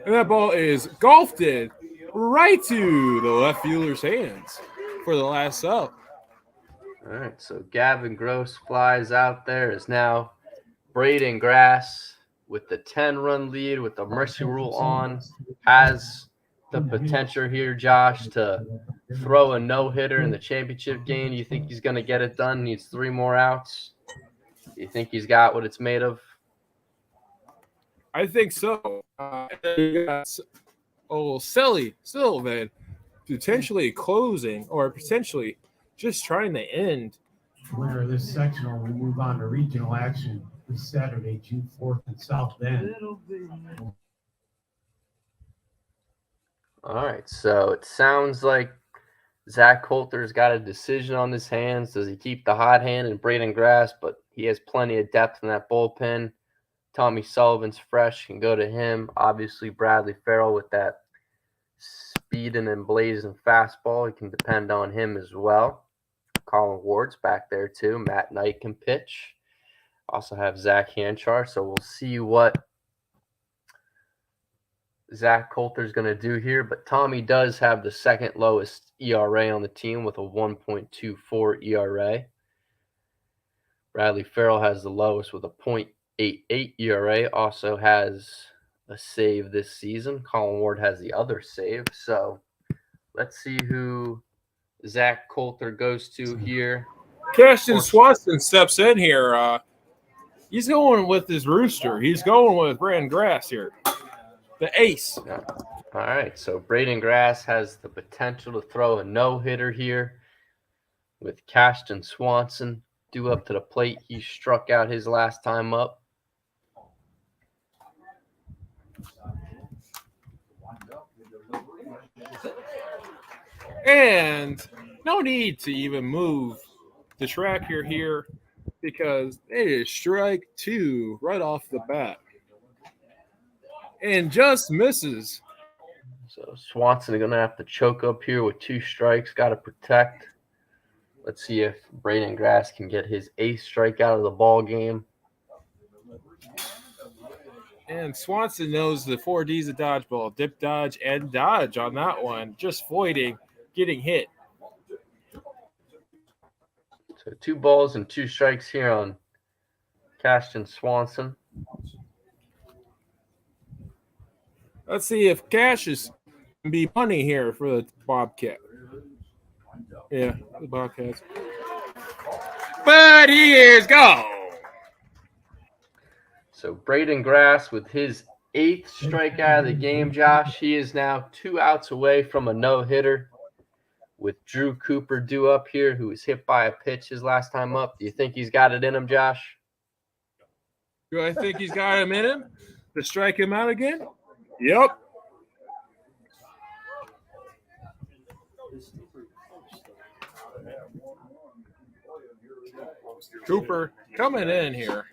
S3: And that ball is golfed in right to the left fielder's hands for the last out.
S1: All right, so Gavin Gross flies out there. Is now Braden Grass with the 10-run lead with the mercy rule on, has the potential here, Josh, to throw a no-hitter in the championship game. You think he's going to get it done? Needs 3 more outs. Do you think he's got what it's made of?
S3: I think so. You got Sullivan potentially closing or potentially just trying to end.
S2: Winner of this sectional, we move on to regional action this Saturday, June 4th in South Bend.
S1: All right, so it sounds like Zach Coulter's got a decision on his hands. Does he keep the hot hand and Braden Grass? But he has plenty of depth in that bullpen. Tommy Sullivan's fresh, can go to him. Obviously, Bradley Farrell with that speeding and blazing fastball. You can depend on him as well. Colin Ward's back there too. Matt Knight can pitch. Also have Zach Hanchar. So we'll see what Zach Coulter's going to do here. But Tommy does have the second lowest ERA on the team with a 1.24 ERA. Bradley Farrell has the lowest with a 0.88 ERA. Also has a save this season. Colin Ward has the other save. So let's see who Zach Coulter goes to here.
S3: Caston Swanson steps in here. He's going with his rooster. He's going with Brandon Grass here. The ace.
S1: Yeah. All right, so Braden Grass has the potential to throw a no-hitter here with Caston Swanson due up to the plate. He struck out his last time up.
S3: And no need to even move the tracker here because it is strike 2 right off the bat. And just misses.
S1: So Swanson going to have to choke up here with 2 strikes. Got to protect. Let's see if Braden Grass can get his 8th strike out of the ball game.
S3: And Swanson knows the 4 Ds of dodgeball. Dip, dodge, and dodge on that one. Just voiding, getting hit.
S1: So 2 balls and 2 strikes here on Caston Swanson.
S3: Let's see if Cash is be money here for the Bobcat. Yeah, the Bobcats. But he is gone.
S1: So Braden Grass with his 8th strikeout of the game, Josh. He is now 2 outs away from a no-hitter with Drew Cooper due up here, who was hit by a pitch his last time up. Do you think he's got it in him, Josh?
S3: Do I think he's got him in him to strike him out again? Yep. Cooper coming in here.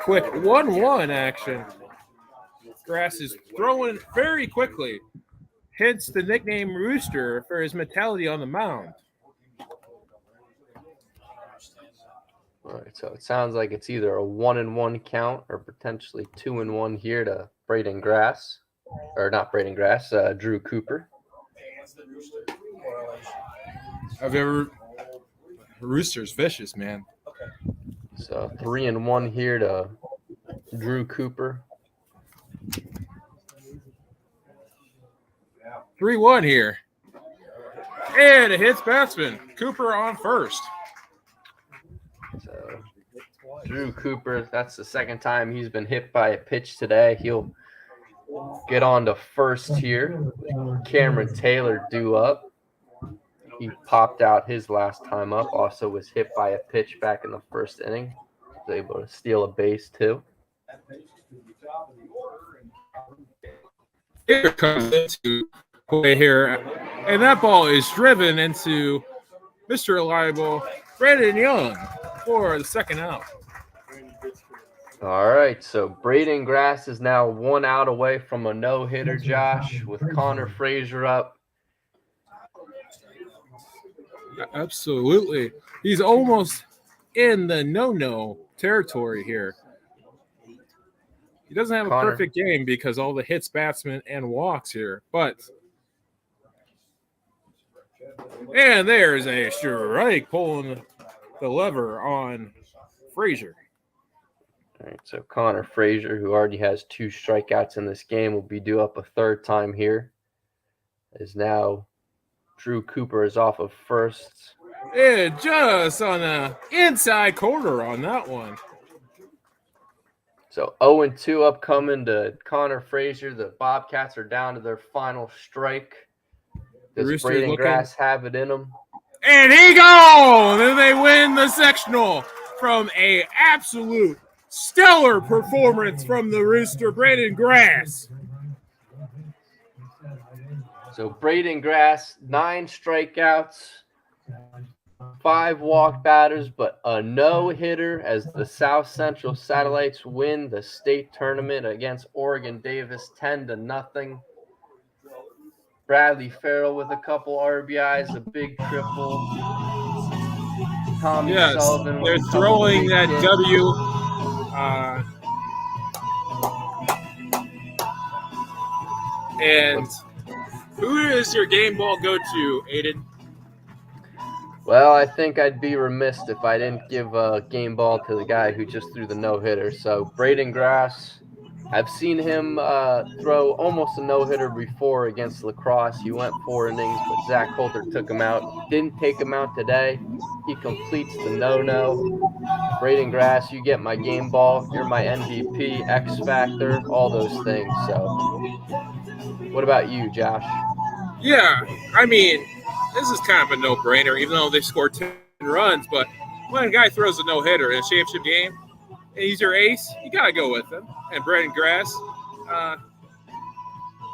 S3: Quick 1-1 action. Grass is throwing very quickly. Hence the nickname Rooster for his mentality on the mound.
S1: All right, so it sounds like it's either a 1-1 count or potentially 2-1 here to Braden Grass. Or not Braden Grass, Drew Cooper.
S3: Rooster's vicious, man.
S1: So 3-1 here to Drew Cooper.
S3: 3-1 here. And it hits batsman. Cooper on first.
S1: So Drew Cooper, that's the second time he's been hit by a pitch today. He'll get on to first here. Cameron Taylor due up. He popped out his last time up. Also was hit by a pitch back in the first inning. Was able to steal a base too.
S3: Here comes into play here. And that ball is driven into Mr. Reliable Brandon Young for the second out.
S1: All right, so Braden Grass is now 1 out away from a no-hitter, Josh, with Connor Frazier up.
S3: Absolutely. He's almost in the no-no territory here. He doesn't have a perfect game because all the hits, batsmen, and walks here. And there's a strike pulling the lever on Frazier.
S1: All right, so Connor Frazier, who already has 2 strikeouts in this game, will be due up a third time here. Is now Drew Cooper is off of first.
S3: Yeah, just on the inside corner on that one.
S1: So 0-2 upcoming to Connor Frazier. The Bobcats are down to their final strike. Does Braden Grass have it in him?
S3: And he goes! And they win the sectional from a absolute stellar performance from the Rooster, Braden Grass.
S1: So Braden Grass, 9 strikeouts, 5 walk batters, but a no-hitter as the South Central Satellites win the state tournament against Oregon Davis 10-0. Bradley Farrell with a couple RBIs, a big triple. Tommy Sullivan.
S3: They're throwing that W. And who does your game ball go to, Aiden?
S1: Well, I think I'd be remiss if I didn't give a game ball to the guy who just threw the no-hitter. So Braden Grass, I've seen him throw almost a no-hitter before against La Crosse. He went 4 innings, but Zach Coulter took him out. Didn't take him out today. He completes the no-no. Braden Grass, you get my game ball. You're my MVP, X Factor, all those things. So what about you, Josh?
S3: Yeah, I mean, this is kind of a no-brainer, even though they scored 10 runs. But when a guy throws a no-hitter in a championship game, and he's your ace, you got to go with him. And Braden Grass,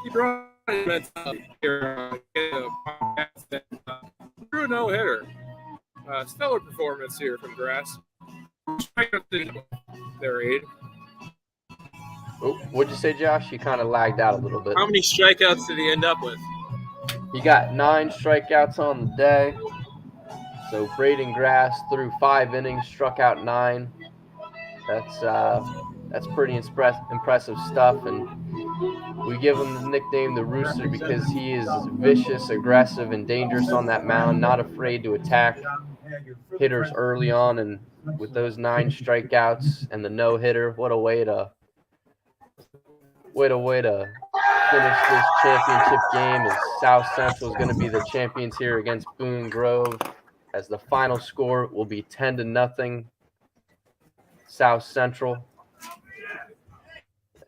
S3: he brought his mentality here. Threw a no-hitter. Stellar performance here from Grass. There, Aid.
S1: Oh, what'd you say, Josh? You kind of lagged out a little bit.
S3: How many strikeouts did he end up with?
S1: He got 9 strikeouts on the day. So Braden Grass threw 5 innings, struck out 9. That's pretty impressive stuff. And we give him the nickname the Rooster because he is vicious, aggressive, and dangerous on that mound, not afraid to attack hitters early on. And with those 9 strikeouts and the no-hitter, what a way to finish this championship game. As South Central is going to be the champions here against Boone Grove, as the final score will be 10-0. South Central.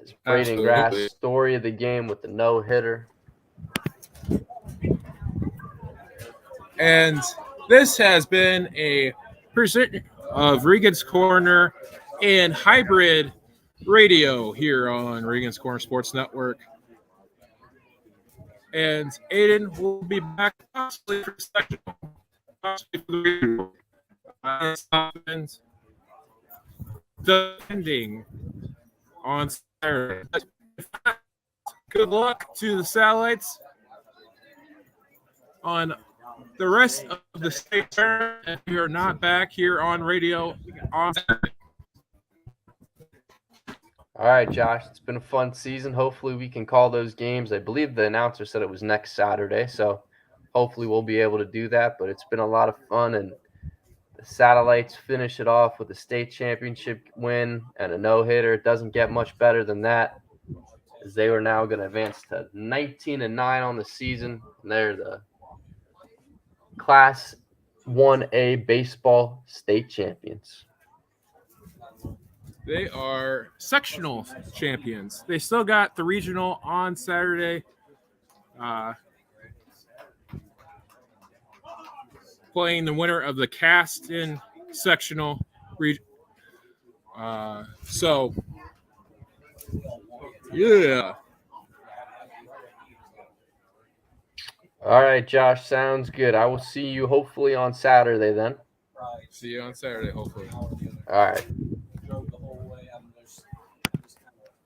S1: As Braden Grass,
S3: Absolutely.
S1: story of the game with the no-hitter.
S3: And this has been a present of Regan's Corner and hybrid radio here on Regan's Corner Sports Network. And Aiden will be back possibly for sectional. Possibly for the happens depending on Saturday. Good luck to the satellites on the rest of the state tournament. If we are not back here on radio on Saturday.
S1: All right, Josh, it's been a fun season. Hopefully we can call those games. I believe the announcer said it was next Saturday, so hopefully we'll be able to do that. But it's been a lot of fun, and the Satellites finish it off with a state championship win and a no-hitter. It doesn't get much better than that, as they were now going to advance to 19-9 on the season. And they're the Class 1A baseball state champions.
S3: They are sectional champions. They still got the regional on Saturday. Playing the winner of the cast-in sectional. So, yeah.
S1: All right, Josh, sounds good. I will see you hopefully on Saturday then.
S3: See you on Saturday, hopefully.
S1: All right.